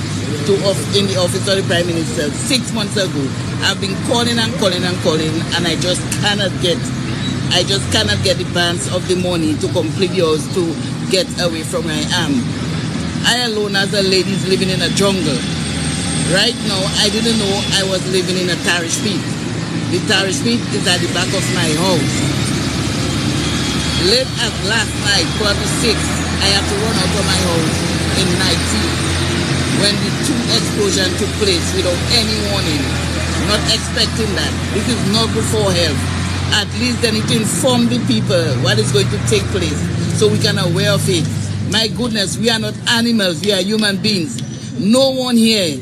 in the office of the Prime Minister 6 months ago. I've been calling and calling and calling, and I just cannot get the balance of the money to complete yours to get away from where I am. I alone as a lady is living in a jungle. Right now, I didn't know I was living in a terrace pit. The terrace pit is at the back of my house. Late as last night, 46, I have to run out of my house in 19 when the 2 explosions took place without any warning. Not expecting that. This is not good for health. At least they need to inform the people what is going to take place so we can aware of it. My goodness, we are not animals, we are human beings. No one here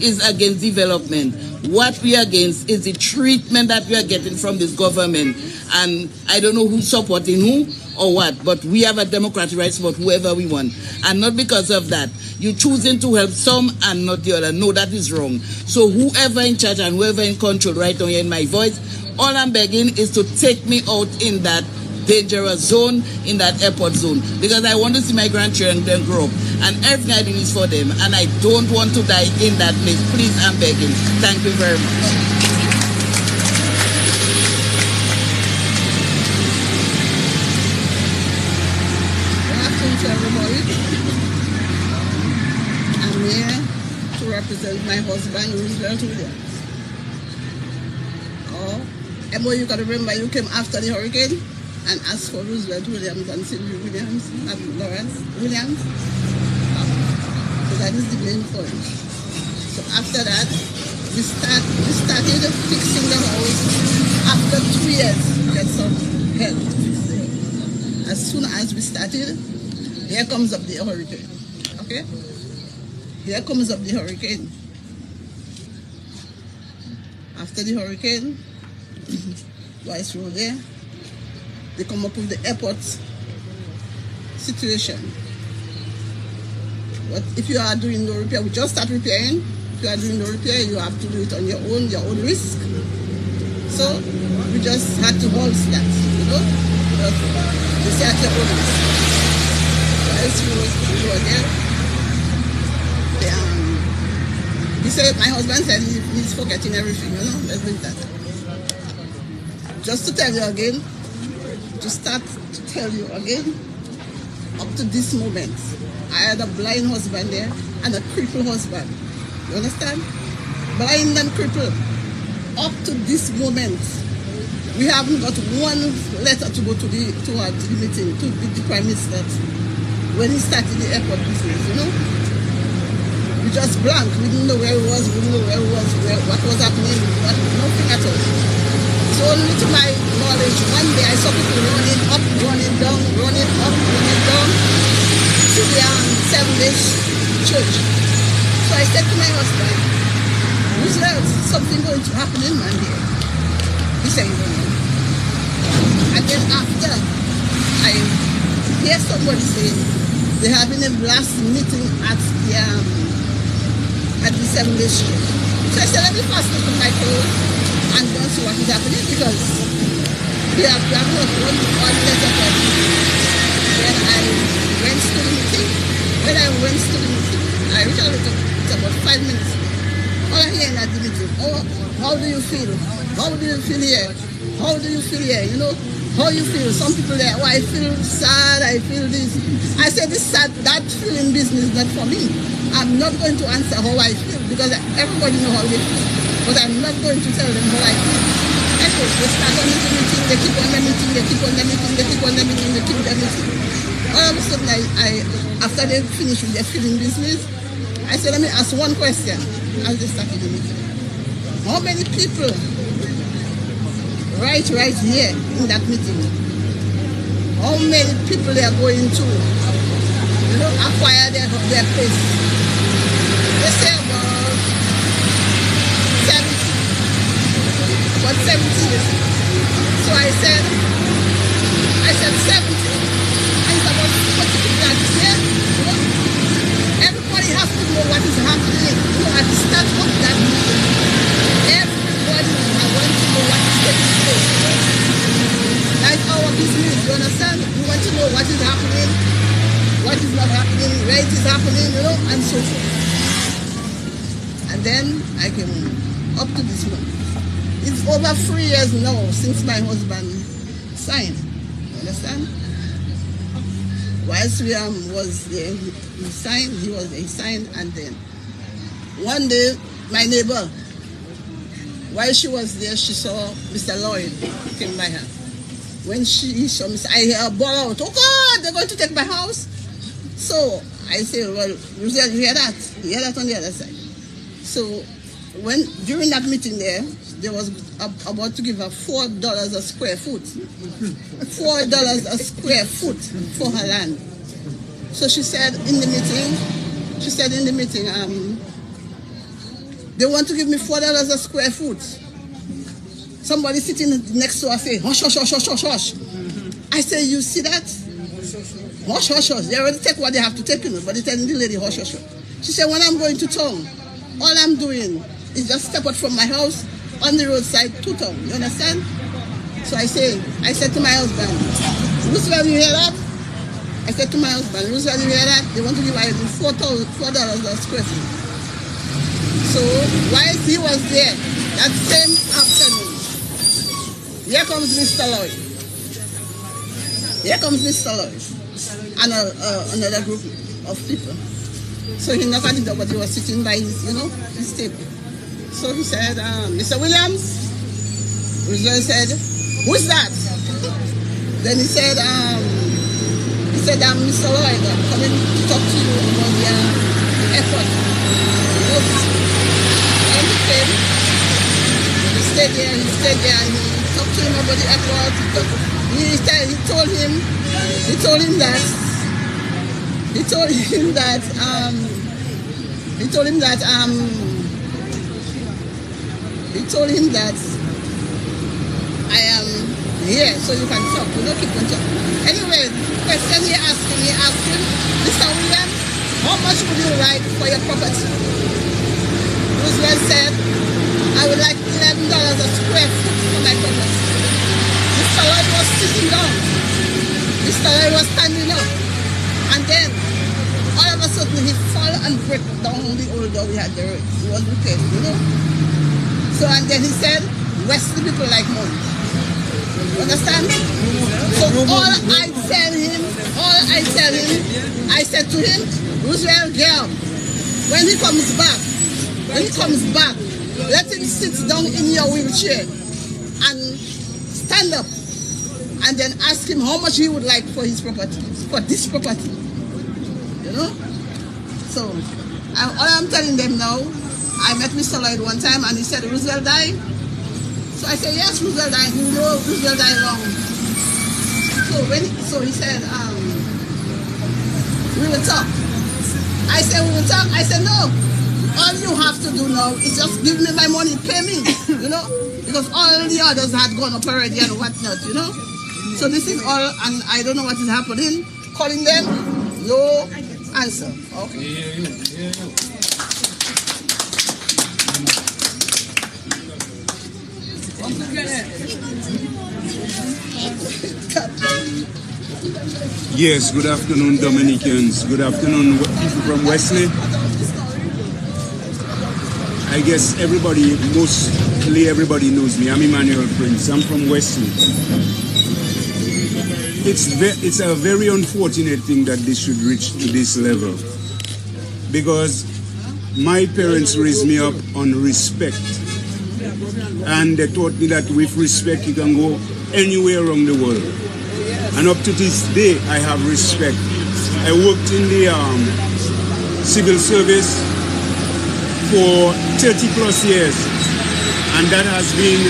is against development. What we are against is the treatment that we are getting from this government. And I don't know who's supporting who or what, but we have a democratic right to support whoever we want. And not because of that. You're choosing to help some and not the other. No, that is wrong. So whoever in charge and whoever in control right now here in my voice, all I'm begging is to take me out in that dangerous zone, in that airport zone. Because I want to see my grandchildren grow up. And everything I do is for them. And I don't want to die in that place. Please, I'm begging. Thank you very much. I'm here to represent my husband, Roosevelt Williams. Emo, you got to remember you came after the hurricane and asked for Roosevelt Williams and Sylvia Williams and Lawrence Williams. So that is the main point. So after that, we started fixing the house. After 2 years, we get some help to fix the house. As soon as we started, here comes up the hurricane. Okay? Here comes up the hurricane. After the hurricane, Vice Road there, they come up with the airport situation. But if you are doing no repair, we just start repairing. If you are doing no repair, you have to do it on your own risk. So we just had to halt that, you know. But you say at your own risk. So as we were there, he said, my husband said he's forgetting everything, you know. Let's leave that. Just to tell you again, to start to tell you again, up to this moment, I had a blind husband there and a crippled husband. You understand? Blind and crippled. Up to this moment, we haven't got one letter to go to the meeting, to the Prime Minister when he started the airport business, you know? We just blank. We didn't know where he was, what was happening, nothing at all. So only to my knowledge, one day I saw people running up, running down, running up, running down to the Seventh-day Church. So I said to my husband, "Who's there? Something going to happen in Monday?" He said, "You don't know." And then after, I hear somebody saying they have been a blast meeting at the Seventh-day Church. So I said, let me pass look at my phone and don't see what is happening, because we have not one letter for me. When I went to the meeting, I reached out it's about 5 minutes. All I hear at the meeting, oh, how do you feel? How do you feel here? How do you feel here? You know, how you feel? Some people there, oh, I feel sad, I feel this. I said, this sad, that feeling business is not for me. I'm not going to answer how I feel, because everybody knows how they feel. But I'm not going to tell them how I feel. Anyway, they start on the meeting, they keep on the meeting, they keep on the meeting, they keep on the meeting, they keep on the meeting. All of a sudden, after they finish with their feeling business, I said, let me ask one question as they started the meeting. How many people right here in that meeting, how many people they are going to, you know, acquire their place? They say about 70. About 70 years. So I said 70. And it's about 40 people that is here. You know? Everybody has to know what is happening. You know, at the start of that meeting, everybody wants to know what is taking place. Like our business, you understand? We want to know what is happening, what is not happening, where it is happening, you know, and so forth. And then I came up to this one. It's over 3 years now since my husband signed. You understand? Whilst was there, he signed, and then one day my neighbor, while she was there, she saw Mr. Lloyd came by her. When he saw me, I hear a ball out. Oh God, they're going to take my house. So I said, well, you hear that? You hear that on the other side. So during that meeting there was about to give her $4 a square foot. $4 a square foot for her land. So she said in the meeting, they want to give me $4 a square foot. Somebody sitting next to her say, hush, hush, hush, hush, hush, hush. I say, you see that? Hush, hush, hush. They already take what they have to take, you know, but they telling the lady, hush, hush, hush. She said, when I'm going to town, all I'm doing is just step out from my house on the roadside to town. You understand? So I said to my husband, Roosevelt, you hear that? I said to my husband, Roosevelt, you hear that? They want to give her $4 a square foot. So while he was there, that same afternoon, here comes Mr. Lloyd. Here comes Mr. Lloyd and another group of people. So he knocked at the door, but he was sitting by his table. So he said, Mr. Williams. Roosevelt said, who's that? Then he said, Mr. Lloyd, I'm coming to talk to you about the airport. And he came. He stayed there, and he talked to him about the airport. He told him that I am here, so you can talk. You know, keep on talking. Anyway, question he asked him, Mr. Williams, how much would you like for your property? Roosevelt said, I would like $11 a square foot for my property. Mr. Lloyd was sitting down. Mr. Lloyd was standing up. And then, all of a sudden, he fell and broke down the old door we had there. He was wicked, you know. So, and then he said, Wesley people like money. You understand? So all I said to him, Roosevelt girl, when he comes back, let him sit down in your wheelchair and stand up and then ask him how much he would like for his property, for this property. You know? So, all I'm telling them now, I met Mr. Lloyd one time and he said, Roosevelt died? So I said, yes, Roosevelt died. You know Roosevelt died long. So he said, we will talk. I said, we will talk. I said, no. All you have to do now is just give me my money, pay me, you know, because all the others had gone up already and whatnot, you know. So this is all, and I don't know what is happening. Calling them, no answer. Okay. Yes, good afternoon, Dominicans. Good afternoon, people from Wesley. I guess mostly everybody knows me. I'm Emmanuel Prince. I'm from Wesley. It's a very unfortunate thing that this should reach to this level, because my parents raised me up on respect, and they taught me that with respect you can go anywhere around the world. And up to this day, I have respect. I worked in the civil service for 30 plus years, and that has been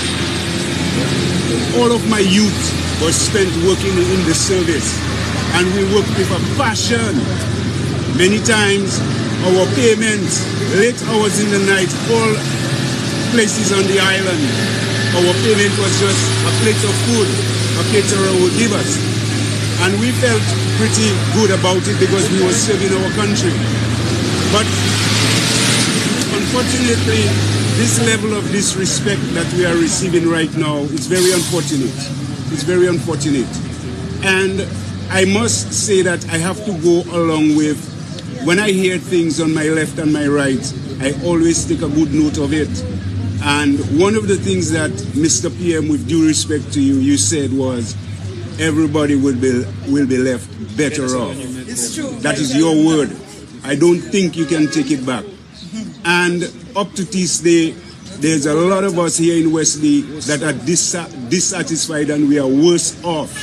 all of my youth was spent working in the service, and we worked with a passion. Many times our payments, late hours in the night, all places on the island, our payment was just a plate of food a caterer would give us. And we felt pretty good about it because we were serving our country. But unfortunately, this level of disrespect that we are receiving right now is very unfortunate. It's very unfortunate. And I must say that I have to go along with, when I hear things on my left and my right, I always take a good note of it. And one of the things that, Mr. PM, with due respect to you, you said was, everybody will be left better off. It's true. That is your word. I don't think you can take it back. And up to this day, there's a lot of us here in Wesley that are dissatisfied and we are worse off.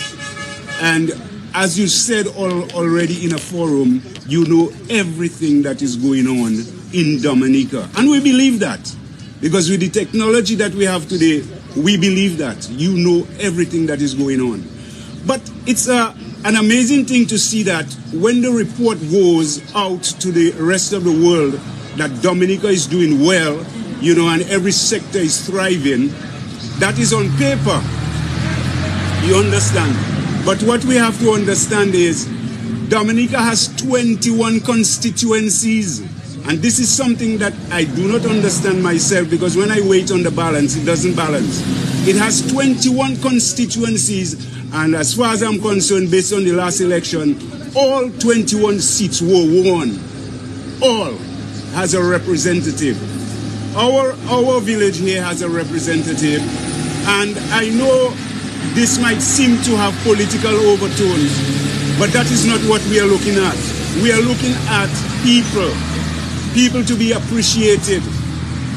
And as you said already in a forum, you know everything that is going on in Dominica. And we believe that. Because with the technology that we have today, we believe that. You know everything that is going on. But it's an amazing thing to see that when the report goes out to the rest of the world that Dominica is doing well, you know, and every sector is thriving, that is on paper. You understand? But what we have to understand is Dominica has 21 constituencies. And this is something that I do not understand myself, because when I weigh it on the balance, it doesn't balance. It has 21 constituencies, and as far as I'm concerned, based on the last election, all 21 seats were won. All has a representative. Our village here has a representative, and I know this might seem to have political overtones, but that is not what we are looking at. We are looking at people to be appreciated.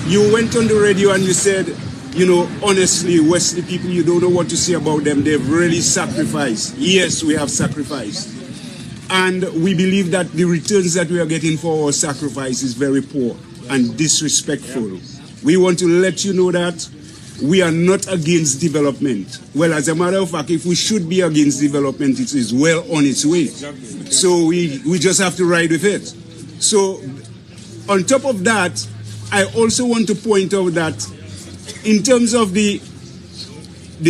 You went on the radio and you said, you know, honestly, Wesley people, you don't know what to say about them. They've really sacrificed. Yes, we have sacrificed. And we believe that the returns that we are getting for our sacrifice is very poor and disrespectful. We want to let you know that we are not against development. Well, as a matter of fact, if we should be against development, it is well on its way. So we just have to ride with it. So on top of that, I also want to point out that in terms of the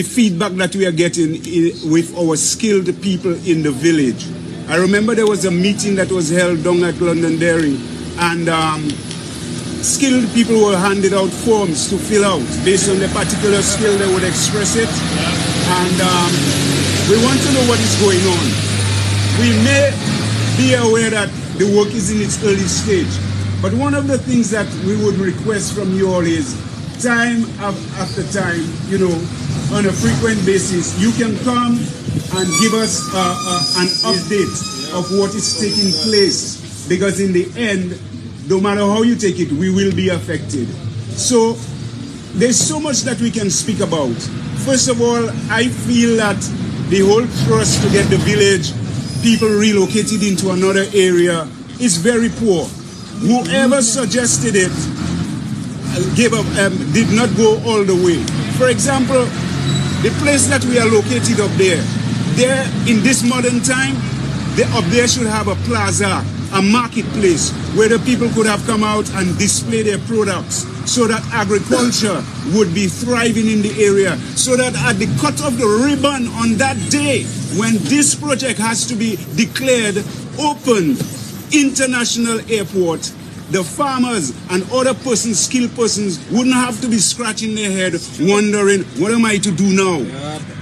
feedback that we are getting with our skilled people in the village, I remember there was a meeting that was held down at Londonderry, and skilled people were handed out forms to fill out. Based on the particular skill, they would express it. And we want to know what is going on. We may be aware that the work is in its early stage, but one of the things that we would request from you all is time after time, you know, on a frequent basis, you can come and give us an update of what is taking place, because in the end, no matter how you take it, we will be affected. So there's so much that we can speak about. First of all, I feel that the whole thrust to get the village people relocated into another area is very poor. Whoever suggested it did not go all the way. For example, the place that we are located up there in this modern time, up there should have a plaza, a marketplace where the people could have come out and display their products, so that agriculture would be thriving in the area, so that at the cut of the ribbon on that day, when this project has to be declared open, international airport, the farmers and other persons, skilled persons, wouldn't have to be scratching their head wondering, what am I to do now?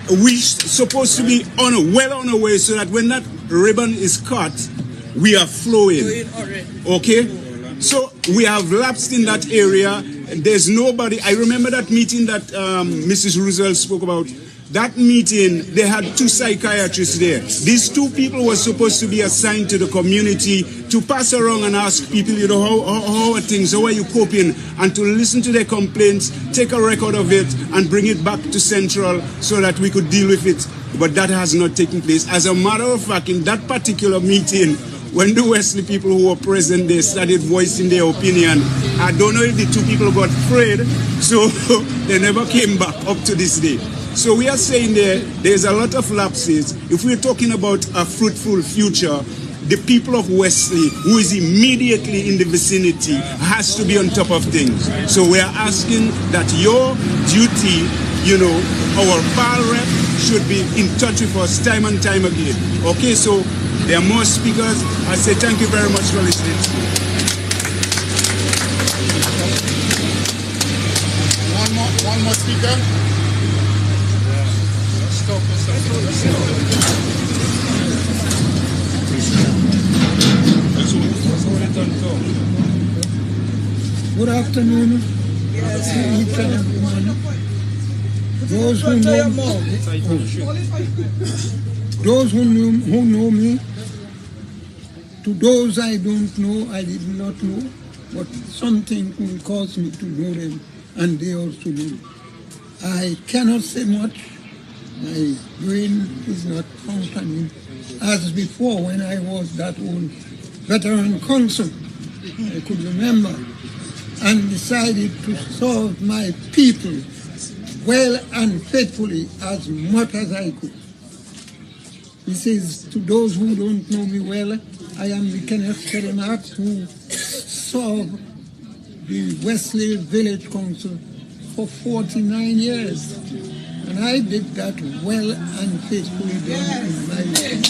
We're supposed to be well on our way, so that when that ribbon is cut, we are flowing. Okay? So we have lapsed in that area. There's nobody. I remember that meeting that Mrs. Roosevelt spoke about. That meeting, they had 2 psychiatrists there. These 2 people were supposed to be assigned to the community to pass around and ask people, you know, how are things, how are you coping, and to listen to their complaints, take a record of it, and bring it back to Central so that we could deal with it. But that has not taken place. As a matter of fact, in that particular meeting, when the Wesley people who were present, they started voicing their opinion. I don't know if the 2 people got afraid, so they never came back up to this day. So we are saying there's a lot of lapses. If we're talking about a fruitful future, the people of Wesley, who is immediately in the vicinity, has to be on top of things. So we are asking that your duty, you know, our file rep should be in touch with us time and time again. Okay, so there are more speakers. I say thank you very much for listening. One more speaker. Good afternoon, each and everyone. Those who know me, to those I don't know, I did not know, but something will cause me to know them, and they also know. I cannot say much. My brain is not functioning as before when I was that old veteran consul. I could remember and decided to serve my people well and faithfully as much as I could. This is to those who don't know me well. I am the Kenneth Telemark who served the Wesley Village Council for 49 years. And I did that well and faithfully done in my life.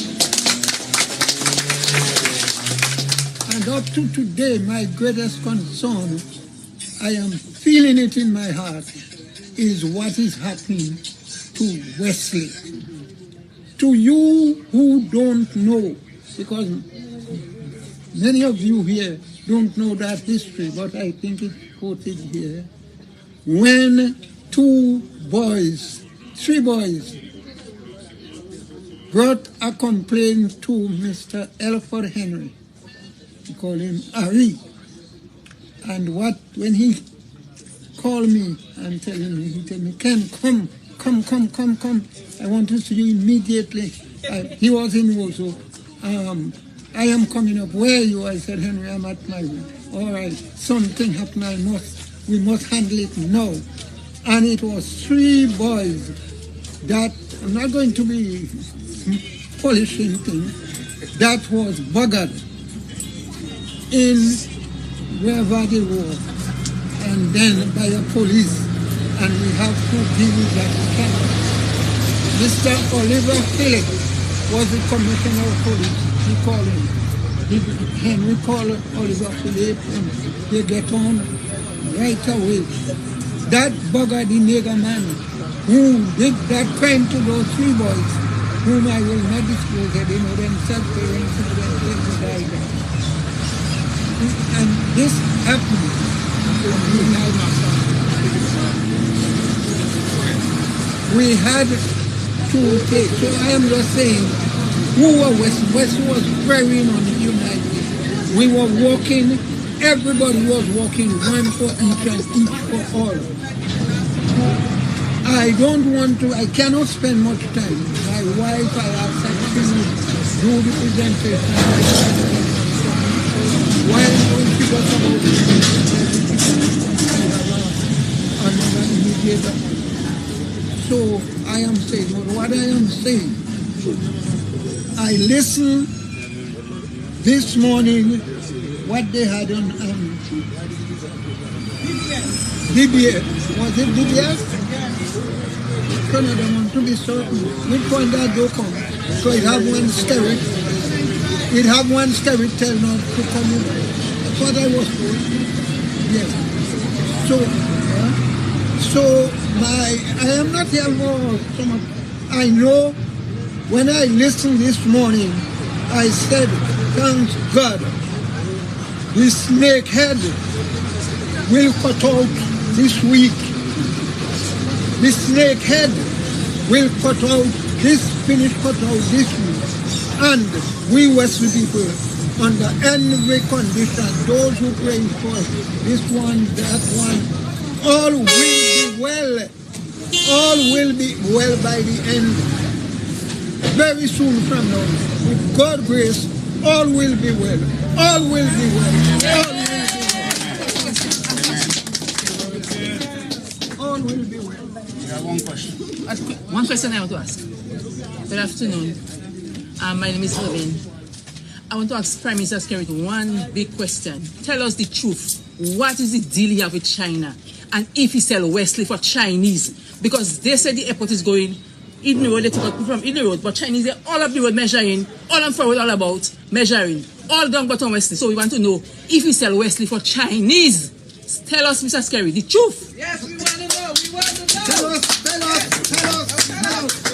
And up to today, my greatest concern, I am feeling it in my heart, is what is happening to Wesley. To you who don't know, because many of you here don't know that history, but I think it's quoted here. When 3 boys brought a complaint to Mr. Elford Henry, we call him Ari, and when he called me and telling me, he told me, Ken, come, I want to see you immediately. He was in Warsaw. I am coming up. Where are you? I said, Henry, I'm at my room. All right, something happened, we must handle it now. And it was 3 boys that, I'm not going to be polishing things, that was buggered in wherever they were, and then by a police, and we have to deal with that. Mr. Oliver Phillips was the commissioner of police. he called him. Henry called Oliver Philip, and they get on right away. That bugger, the nigger man, who did that crime to those 3 boys, whom I will not disclose, they know themselves, parents know themselves who died. And this happened. We had to take, so I am just saying, who were West was praying on the United. We were walking, everybody was walking, one for each and each for all. I don't want to, I cannot spend much time. My wife, I asked her to do the presentation. While she was about another immediate. So I am saying, what I am saying, I listened this morning what they had on DBS. Was it DBS? Canada want to be certain. Which one that do come? So it have one spirit. It have one spirit tell not to come in. That's what I was told. Yes. So I am not here for so much. I know when I listened this morning, I said, thank God, the snake head will cut out this week. The snake head will cut out cut out this week. And we Wesley people, under any condition, those who pray for this one, that one, all will be well. All will be well by the end. Very soon from now, with God's grace, all will be well. All will be well. All will be well. I have one question. One question I want to ask. Good afternoon. My name is Levin. I want to ask Prime Minister Skerrit one big question. Tell us the truth. What is the deal here with China? And if he sell Wesley for Chinese? Because they said the airport is going in the road, they took it from in the road, but Chinese, they all up the road measuring, all I'm forward all about measuring, all down bottom Wesley. So we want to know if he sell Wesley for Chinese. Tell us, Mr. Skerrit, the truth. Yes, we want to know. We want to know. Tell us.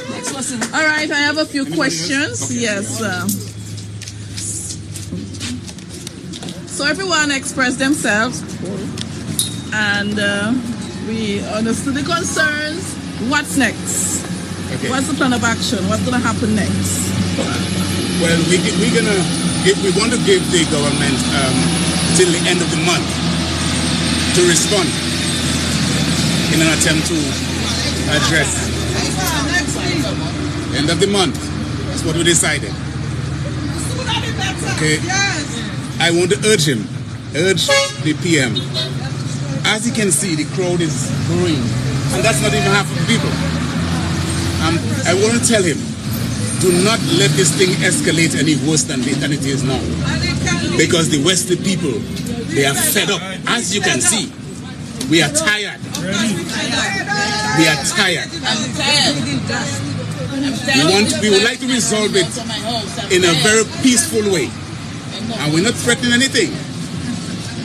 Next person. All right, I have a few questions. Okay. Yes. So everyone expressed themselves, and we understood the concerns. What's next? Okay. What's the plan of action? What's going to happen next? Well, we want to give the government till the end of the month to respond in an attempt to address. End of the month. That's what we decided. Okay. I want to urge the PM. As you can see, the crowd is growing, and that's not even half of the people. I want to tell him, do not let this thing escalate any worse than it is now. Because the Wesley people, they are fed up. As you can see, we are tired. We are tired. We would like to resolve it in a very peaceful way. And we're not threatening anything.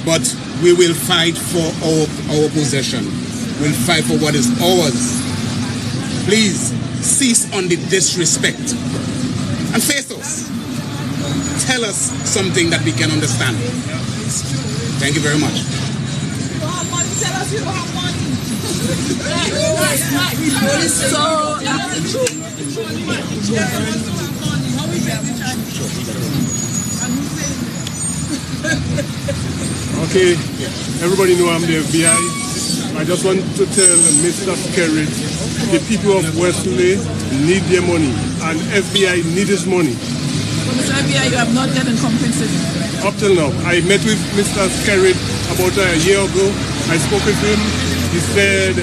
But we will fight for our possession. We'll fight for what is ours. Please cease on the disrespect and face us. Tell us something that we can understand. Thank you very much. You don't have money. Tell us you don't have money. Okay, everybody know I'm the FBI. I just want to tell Mr. Skerrit, the people of Wesley need their money, and FBI need his money. But Mr. FBI, you have not gotten compensated. Up till now, I met with Mr. Skerrit about a year ago. I spoke with him. He said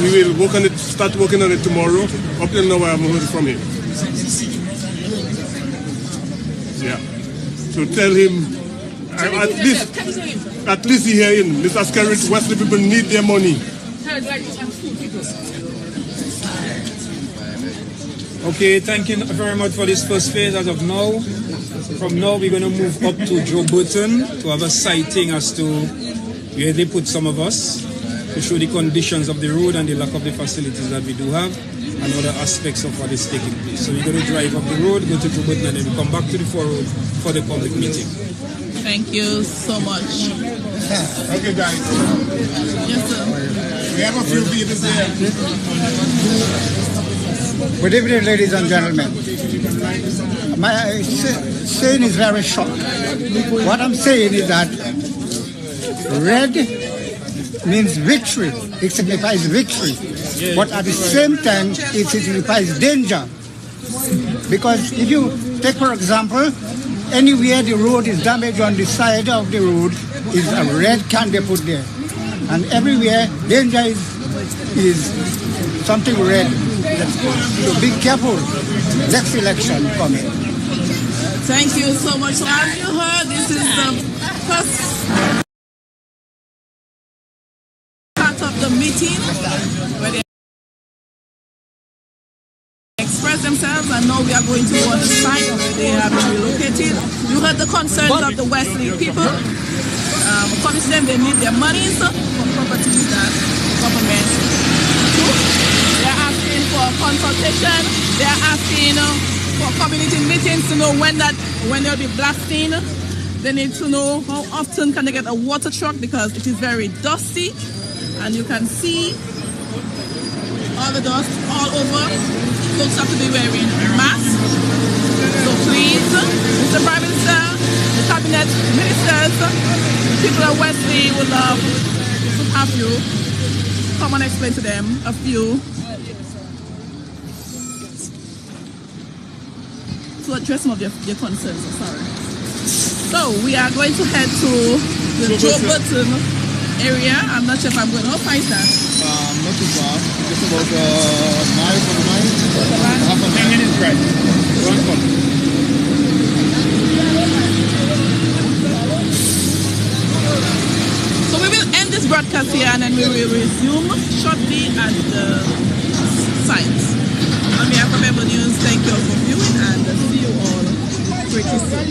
we will start working on it tomorrow. Up till now, I haven't heard from him. Yeah. So tell him. At least he hear him. Mr. Skerrit, Wesley people need their money. Okay, thank you very much for this first phase as of now. From now, we're going to move up to Joe Burton to have a sighting as to where they put some of us, to show the conditions of the road and the lack of the facilities that we do have, and other aspects of what is taking place. So we're going to drive up the road, go to Joe Burton, and then we come back to the 4 road for the public meeting. Thank you so much. Okay, guys. Yes, sir. We have a few people here. Good evening, ladies and gentlemen. My saying is very short. What I'm saying is that red means victory. It signifies victory. But at the same time, it signifies danger. Because if you take, for example, anywhere the road is damaged on the side of the road, is a red can they put there. And everywhere, danger is something red. So be careful. Next election coming. Thank you so much. So as you heard, this is the first part of the meeting where they express themselves, and now we are going to go on the site where they have been relocated. You heard the concerns of the Wesley people. According to them, they need their monies for properties that the government took. They are asking for consultation. They are asking for community meetings to know when they'll be blasting. They need to know how often can they get a water truck, because it is very dusty, and you can see all the dust all over. Folks have to be wearing masks. So please, Mr. Prime Minister, the cabinet ministers, people of Wesley would love to have you come and explain to them a few, to address some of your concerns. Sorry. So we are going to head to the Joe Burton area. I'm not sure if I'm going to. How far is that? Not too far. Just about a mile from the mile. Half a 10 minutes drive. So we will end this broadcast here, and then we will resume shortly at the site. On behalf of Emonews, thank you all for viewing, and see you all pretty soon.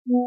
And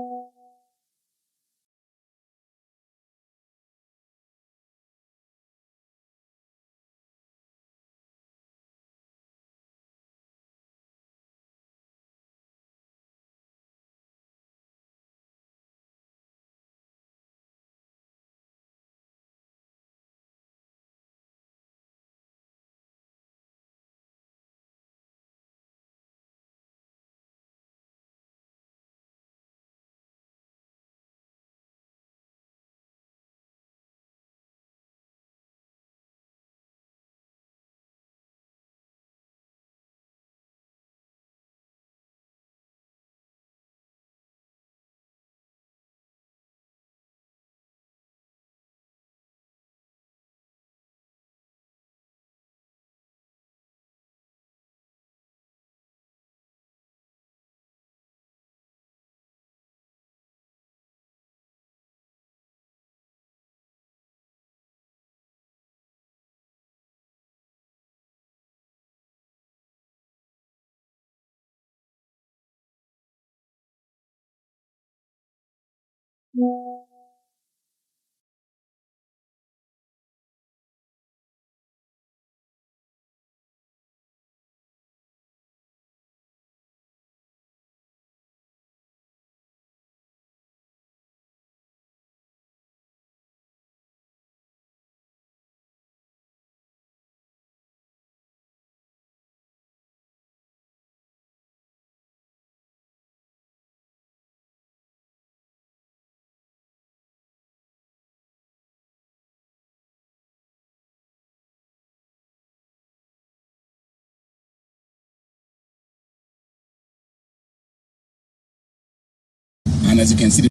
as you can see, the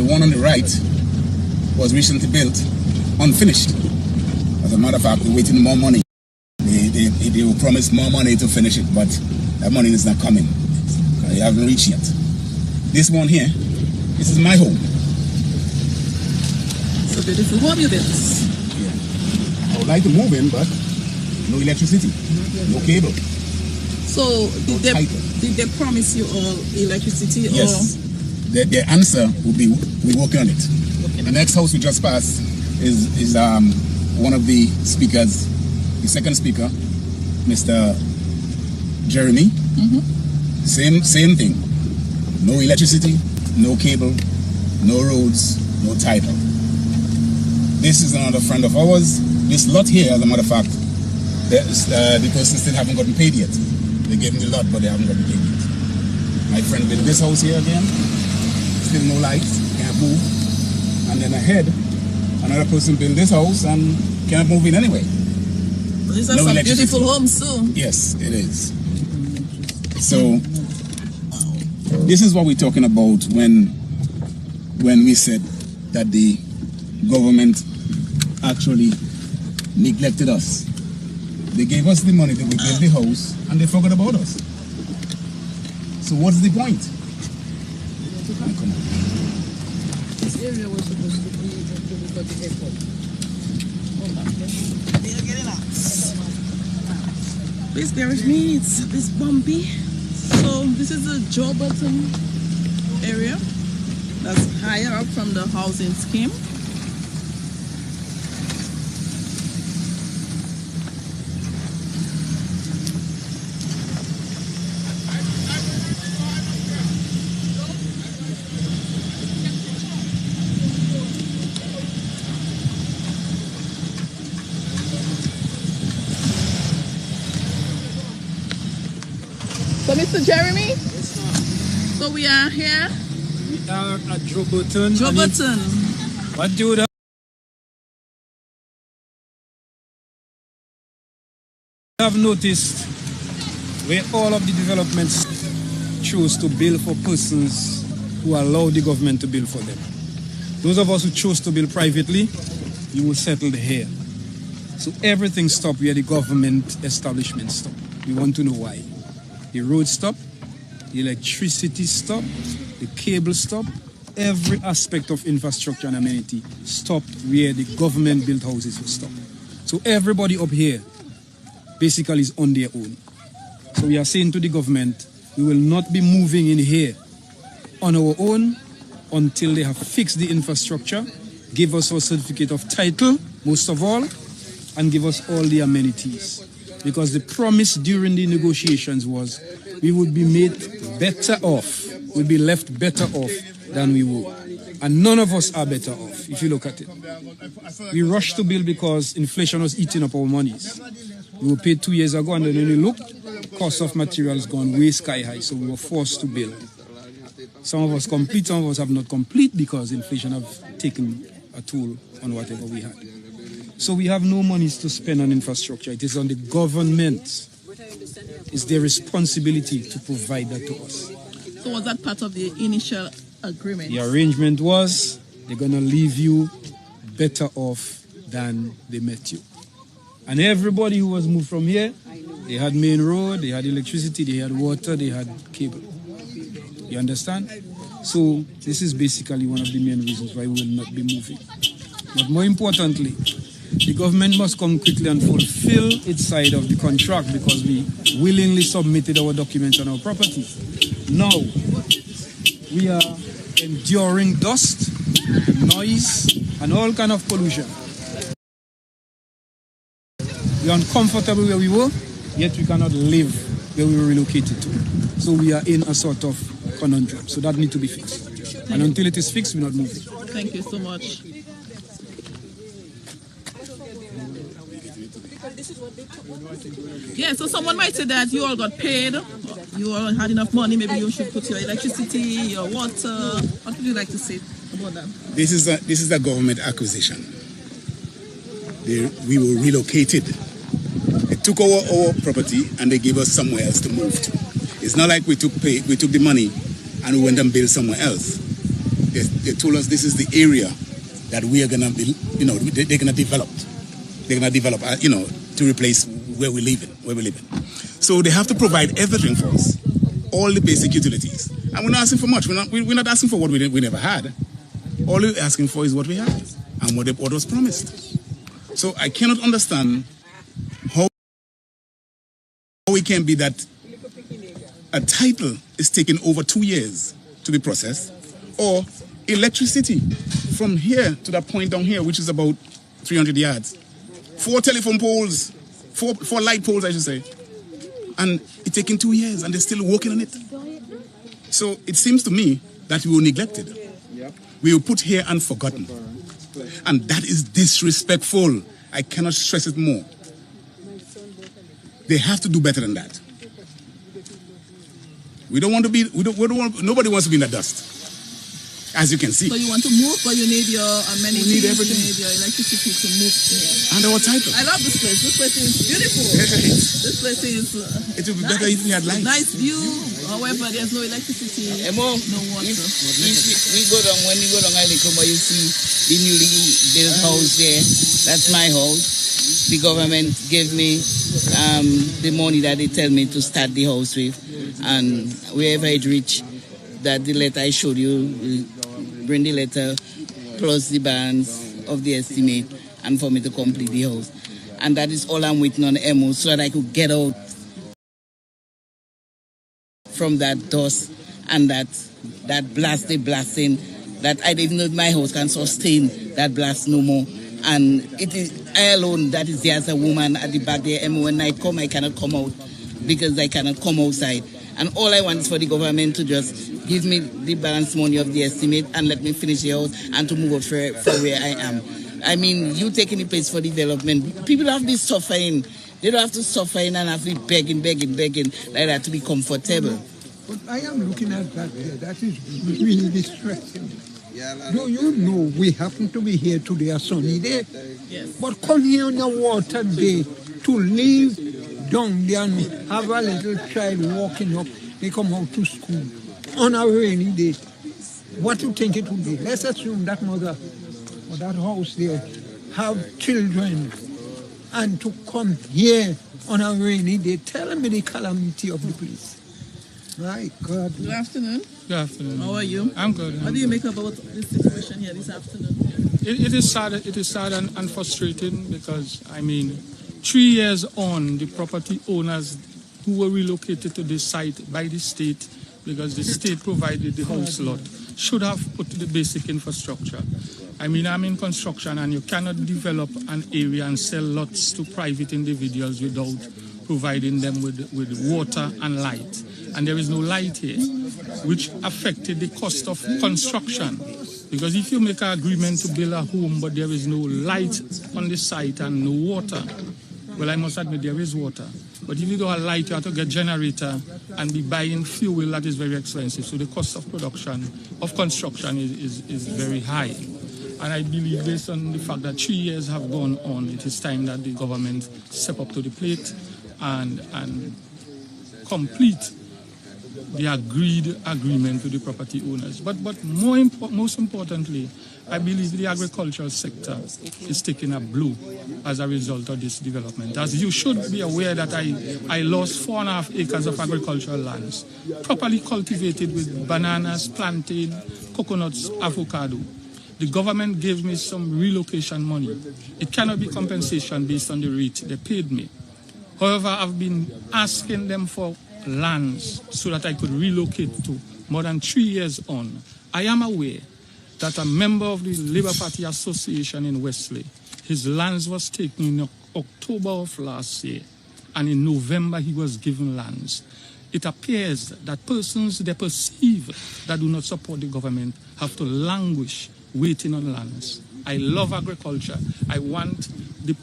one on the right was recently built, unfinished. As a matter of fact, we're waiting more money. They will promise more money to finish it, but that money is not coming. They haven't reached yet. This one here, this is my home. It's a beautiful home you built. Yeah. I would like to move in, but no electricity, no cable. So did they promise you all electricity? Yes. The answer will be we're working on it. The next house we just passed is one of the speakers, the second speaker, Mr. Jeremy. Same thing. No electricity, no cable, no roads, no title. This is another friend of ours. This lot here, as a matter of fact, the person still haven't gotten paid yet. They gave me a lot, but they haven't gotten paid yet. My friend built this house here again. Still no lights, can't move. And then ahead, another person built this house and can't move in anyway. These are some beautiful homes too. Yes, it is. So this is what we're talking about when we said that the government actually neglected us. They gave us the money that we build the house and they forgot about us. So what's the point? This area was supposed to be for the airport. Please bear with me, it's bumpy. So this is the Joe Button area that's higher up from the housing scheme. So Mr. Jeremy? Yes, ma'am. So we are here? We are at Joe Button. Joe Button. What do you have noticed where all of the developments choose to build for persons who allow the government to build for them. Those of us who choose to build privately, you will settle here. So everything stopped where the government establishment stopped. We want to know why. The road stopped, the electricity stopped, the cable stopped, every aspect of infrastructure and amenity stopped where the government built houses will stop. So everybody up here basically is on their own. So we are saying to the government, we will not be moving in here on our own until they have fixed the infrastructure, give us our certificate of title, most of all, and give us all the amenities. Because the promise during the negotiations was we would be made better off, we'd be left better off than we were. And none of us are better off, if you look at it. We rushed to build because inflation was eating up our monies. We were paid 2 years ago, and then when we look, cost of materials gone way sky high, so we were forced to build. Some of us complete, some of us have not complete because inflation have taken a toll on whatever we had. So we have no monies to spend on infrastructure. It is on the government. It's their responsibility to provide that to us. So was that part of the initial agreement? The arrangement was they're going to leave you better off than they met you. And everybody who was moved from here, they had main road, they had electricity, they had water, they had cable. You understand? So this is basically one of the main reasons why we will not be moving. But more importantly, the government must come quickly and fulfill its side of the contract because we willingly submitted our documents on our property. Now, we are enduring dust, noise, and all kind of pollution. We are uncomfortable where we were, yet we cannot live where we were relocated to. So we are in a sort of conundrum. So that needs to be fixed. And until it is fixed, we're not moving. Thank you so much. Yeah, so someone might say that you all got paid, you all had enough money, maybe you should put your electricity, your water. What would you like to say about that? This is a government acquisition. We were relocated. They took our property and they gave us somewhere else to move to. It's not like we took the money and we went and built somewhere else. They told us this is the area that we are gonna be, they're gonna develop. They're gonna develop, to replace where we live in. So they have to provide everything for us, all the basic utilities. And we're not asking for much. We're not asking for what we never had. All we're asking for is what we had and what was promised. So I cannot understand how it can be that a title is taking over 2 years to be processed, or electricity from here to that point down here, which is about 300 yards. 4 telephone poles, 4 light poles, I should say. And it's taking 2 years and they're still working on it. So it seems to me that we were neglected. We were put here and forgotten. And that is disrespectful. I cannot stress it more. They have to do better than that. Nobody wants to be in the dust, as you can see. So you want to move, but you need your amenities, we need everything. You need your electricity to move here. And our title. I love this place. This place is beautiful. This place is it would be better if we had lights. Nice view. However, there's no electricity, no water. When you go down Alikoma, you see the newly built house there. That's my house. The government gave me the money that they tell me to start the house with. And wherever it reach, that the letter I showed you, bring the letter plus the balance of the estimate and for me to complete the house. And that is all I'm waiting on Emo so that I could get out from that dust and that blasting that I didn't know my house can sustain that blast no more. And it is I alone that is there as a woman at the back there. Emo, when I come, I cannot come out because I cannot come outside. And all I want is for the government to just give me the balance money of the estimate and let me finish the house and to move out for where I am. I mean, you taking the place for development. People have been suffering. They don't have to suffer and have to be begging like that to be comfortable. But I am looking at that there. That is really distressing. Do you know we happen to be here today, a sunny day? Yes. But come here on a water day to live down there and have a little child walking up, they come out to school on a rainy day. What do you think it would be? Let's assume that mother or that house there have children and to come here on a rainy day, tell me the calamity of the place. My God. Good afternoon. Good afternoon. How are you? I'm good. What do you make about this situation here this afternoon? It is sad. It is sad and frustrating because, 3 years on, the property owners who were relocated to this site by the state, because the state provided the house lot, should have put the basic infrastructure. I mean, I'm in construction, and you cannot develop an area and sell lots to private individuals without providing them with water and light. And there is no light here, which affected the cost of construction. Because if you make an agreement to build a home, but there is no light on the site and no water, well, I must admit there is water. But if you don't have light, you have to get a generator and be buying fuel that is very expensive. So the cost of production, of construction is very high. And I believe, based on the fact that 3 years have gone on, it is time that the government step up to the plate and complete the agreed agreement with the property owners. But most importantly, I believe the agricultural sector is taking a blow as a result of this development. As you should be aware that I lost 4.5 acres of agricultural lands, properly cultivated with bananas, plantain, coconuts, avocado. The government gave me some relocation money. It cannot be compensation based on the rate they paid me. However, I've been asking them for lands so that I could relocate to more than 3 years on. I am aware that a member of the Labour Party Association in Wesley, his lands was taken in October of last year, and in November he was given lands. It appears that persons they perceive that do not support the government have to languish waiting on lands. I love agriculture. I want the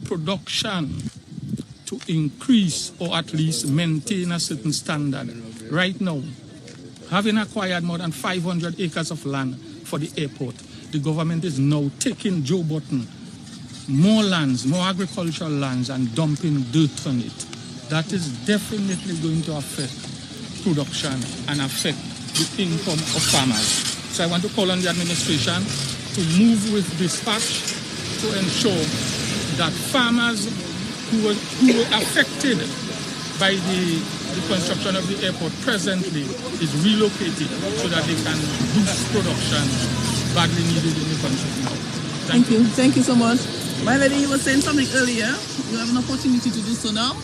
production to increase or at least maintain a certain standard. Right now, having acquired more than 500 acres of land for the airport, the government is now taking Joe Button more lands, more agricultural lands, and dumping dirt on it. That is definitely going to affect production and affect the income of farmers. So I want to call on the administration to move with dispatch to ensure that farmers who were affected by the construction of the airport presently is relocated so that they can boost production badly needed in the country now. Thank you. Thank you so much. My lady, you were saying something earlier. You have an opportunity to do so now.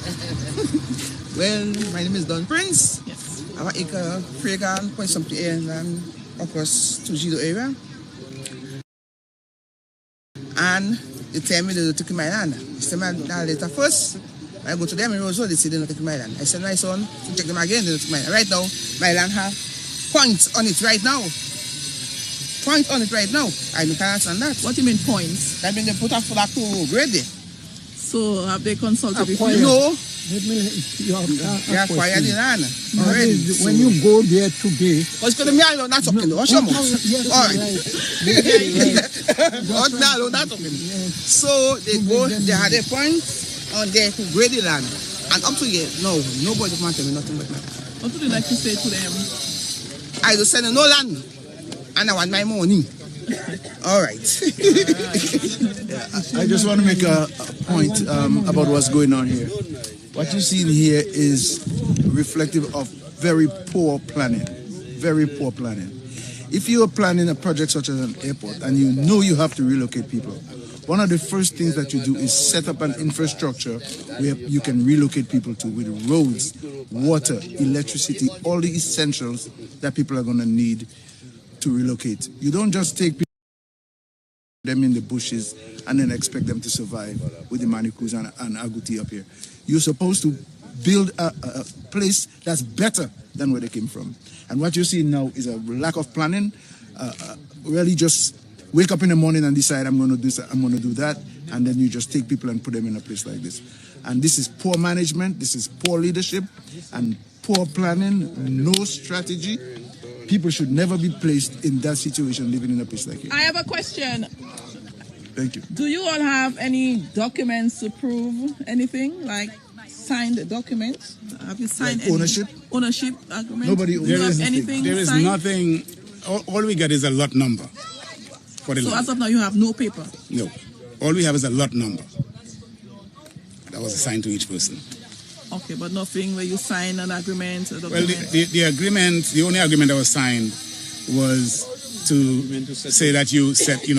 Well, my name is Don Prince. Yes. I have an acre, 3 acre, point something here and across to Gido area. And they tell me they took my land. They tell me later first. I go to them in Roseville, they say they don't take my land. I said, my son, to check them again, they don't take my land. Right now, my land have points on it right now. Point on it right now. I can't understand that. What do you mean points? That means they put a flag to grade there. So have they consulted before? No. They acquired the land. When you go there today... What's going to be alone? That's okay. What's your mouth? All right. That's okay. So they go, they had a point on there to grade the land. And up to yet, no, nobody can tell me nothing but that. What would you like to say to them? I will send no land. And I want my money. All right. I just want to make a point about what's going on here. What you see here is reflective of very poor planning. Very poor planning. If you are planning a project such as an airport and you know you have to relocate people, one of the first things that you do is set up an infrastructure where you can relocate people to, with roads, water, electricity, all the essentials that people are going to need to relocate. You don't just take them in the bushes and then expect them to survive with the Manicus and Agouti up here. You're supposed to build a place that's better than where they came from. And what you're seeing now is a lack of planning. Really just wake up in the morning and decide I'm going to do this, I'm going to do that, and then you just take people and put them in a place like this. And this is poor management, this is poor leadership, and poor planning, no strategy. People should never be placed in that situation living in a place like this. I have a question. Thank you. Do you all have any documents to prove anything, like signed documents? Have you signed like ownership? Ownership agreement? Nobody owns anything. There is signed? nothing. All we get is a lot number for the So land. as of now, you have no paper? No. All we have is a lot number that was assigned to each person. Okay, but nothing where you sign an agreement, a document? Well, the agreement, the only agreement that was signed was to say that you said, you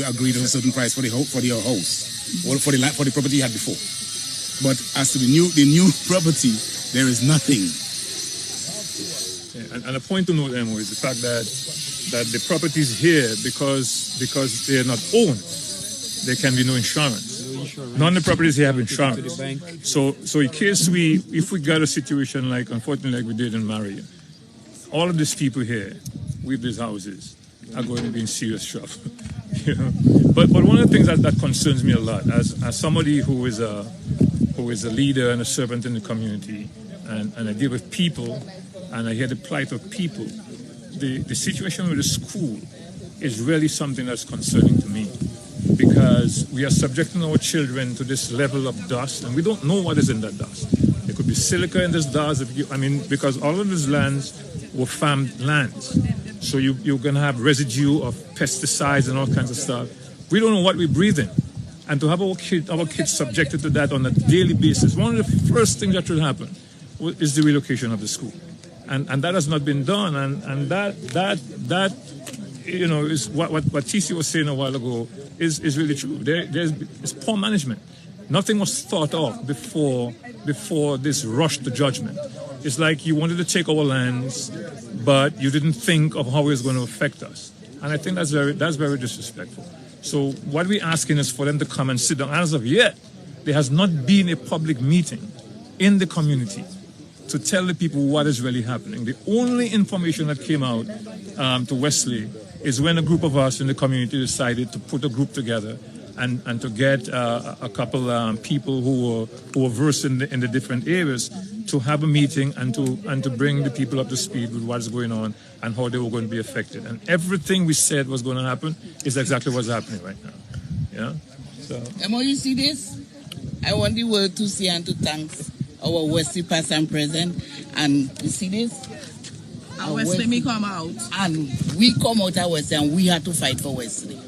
agreed on a certain price for your house or for the property you had before. But as to the new property, there is nothing. Yeah, and a point to note, Emo, is the fact that the properties here, because they are not owned, there can be no insurance. None of the properties here have insurance. So in case if we got a situation like, unfortunately, like we did in Maria, all of these people here with these houses are going to be in serious trouble. You know? But one of the things that concerns me a lot, as somebody who is a leader and a servant in the community, and I deal with people, and I hear the plight of people, the situation with the school is really something that's concerning to me, because we are subjecting our children to this level of dust, and we don't know what is in that dust. There could be silica in this dust, because all of these lands were farmed lands. So you're going to have residue of pesticides and all kinds of stuff. We don't know what we breathe in. And to have our kids subjected to that on a daily basis, one of the first things that should happen is the relocation of the school. And that has not been done. And that you know, is what TC was saying a while ago is really true. There's poor management. Nothing was thought of before this rush to judgment. It's like you wanted to take our lands, but you didn't think of how it was going to affect us. And I think that's very disrespectful. So what we're asking is for them to come and sit down. As of yet, there has not been a public meeting in the community to tell the people what is really happening. The only information that came out to Wesley is when a group of us in the community decided to put a group together and to get a couple people who were versed in the different areas to have a meeting and to bring the people up to speed with what's going on and how they were going to be affected. And everything we said was going to happen is exactly what's happening right now. Yeah. So. Emma, you see this? I want the world to see and to thank our Wesley past and present. And you see this? And Wesley may come out. And we come out of Wesley and we have to fight for Wesley.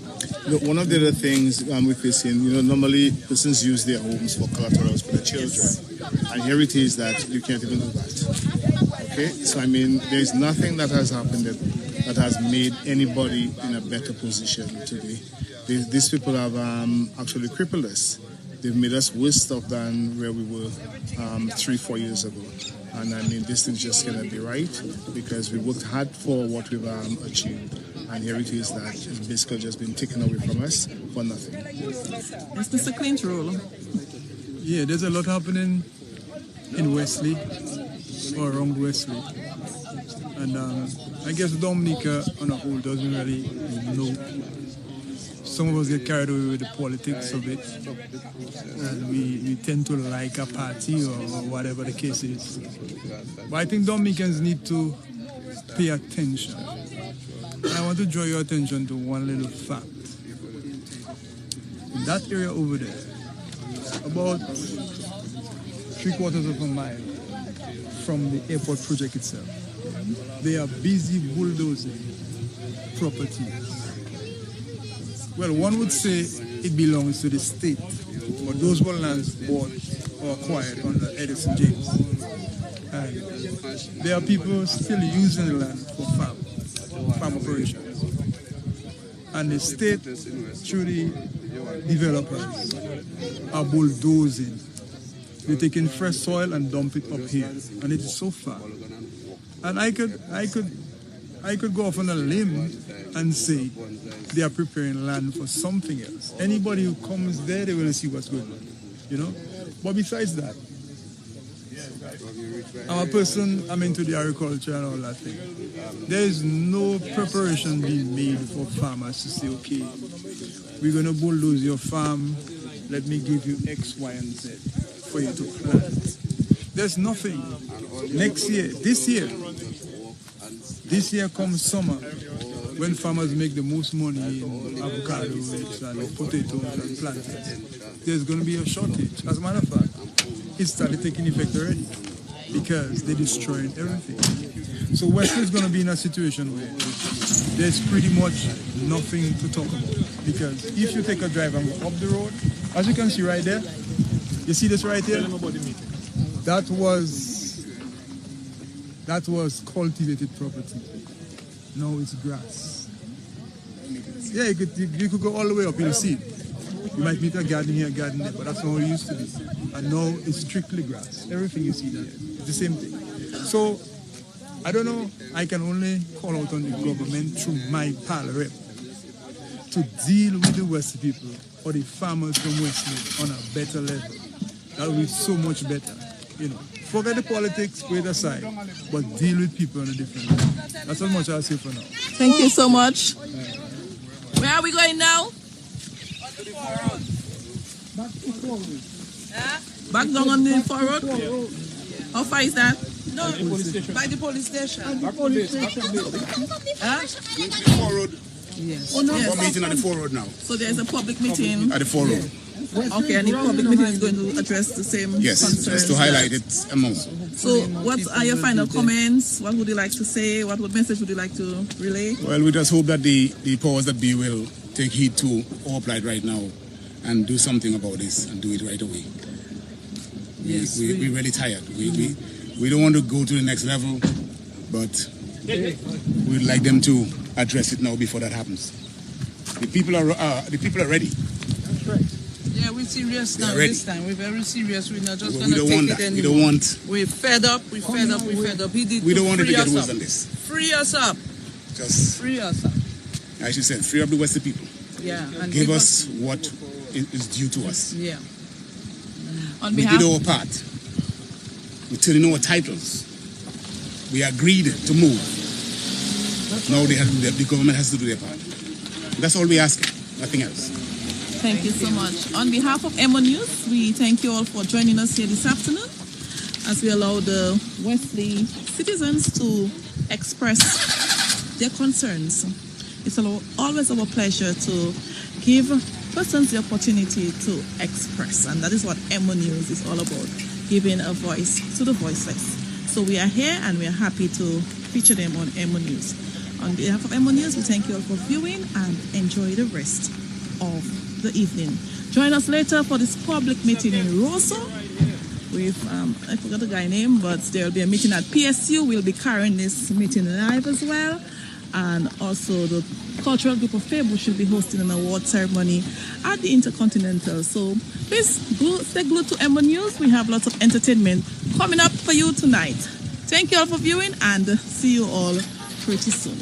Look, one of the other things we're facing, normally persons use their homes for collaterals for their children. And here it is that you can't even do that. Okay? So, there's nothing that has happened that has made anybody in a better position today. These people have actually crippled us. They've made us worse off than where we were 3-4 years ago. And this is just going to be right, because we worked hard for what we've achieved. And here it is that it's basically just been taken away from us for nothing. Mr. Seclint rule. Yeah, there's a lot happening in Wesley, or around Wesley. And I guess Dominica on a whole doesn't really know. Some of us get carried away with the politics of it. And we tend to like a party or whatever the case is. But I think Dominicans need to pay attention. I want to draw your attention to one little fact. In that area over there, about 3/4 of a mile from the airport project itself, they are busy bulldozing properties. Well, one would say it belongs to the state, but those were lands bought or acquired under Edison James. And there are people still using the land for farm operations. And the state, through the developers, are bulldozing. They're taking fresh soil and dump it up here. And it is so far. And I could go off on a limb and say they are preparing land for something else. Anybody who comes there, they will see what's going on, But besides that, I'm a person, I'm into the agriculture and all that thing. There is no preparation being made for farmers to say, okay, we're going to bulldoze your farm, let me give you X, Y, and Z for you to plant. There's nothing. Next year, this year comes summer, when farmers make the most money in avocados and potatoes and plantains. There's going to be a shortage. As a matter of fact, it started taking effect already, because they're destroying everything. So Wesley is going to be in a situation where there's pretty much nothing to talk about. Because if you take a drive and go up the road, as you can see right there, you see this right here? That was cultivated property. Now it's grass. Yeah, you could go all the way up, you'll see it. You might meet a garden here, a garden there, but that's not how it used to be. And now it's strictly grass. Everything you see there, it's the same thing. So, I don't know, I can only call out on the government through my pal rep to deal with the Wesley people or the farmers from Wesley on a better level. That will be so much better, you know. Forget the politics, put it aside, but deal with people on a different level. That's as much I'll say for now. Thank you so much. Where are we going now? Back down on the forward? How far is that? No, by the police station. Forward. Yes. We're meeting at the forward now. So there's a public meeting? At the forward. Okay, and the public meeting is going to address the same concerns. Just to highlight it among. So what are your final comments? What would you like to say? What message would you like to relay? Well, we just hope that the powers that be will take heed to our plight right now and do something about this and do it right away. Yes, we're really tired. We don't want to go to the next level, but we'd like them to address it now before that happens. The people are ready. That's right. Yeah, we're serious now this time. We're very serious. We're not just going to take it anymore. We don't want. We're fed up. We're fed up. We're fed up. We don't want it to get worse than this. Free us up. Just free us up. As you said, free up the Wesley people. Yeah. And give us what is due to us. Yeah. On we behalf did our part. We turned in our titles. We agreed to move. Now the government has to do their part. That's all we ask. Nothing else. Thank you so much. On behalf of Emonews, we thank you all for joining us here this afternoon as we allow the Wesley citizens to express their concerns. It's always our pleasure to give persons the opportunity to express, and that is what Emonews is all about, giving a voice to the voiceless. So we are here and we are happy to feature them on Emonews. On behalf of Emonews, we thank you all for viewing and enjoy the rest of the evening. Join us later for this public meeting in Rosso with, I forgot the guy's name, but there will be a meeting at PSU. We'll be carrying this meeting live as well. And also the cultural group of Fable should be hosting an award ceremony at the Intercontinental. So please stay glued to Emonews. We have lots of entertainment coming up for you tonight. Thank you all for viewing and see you all pretty soon.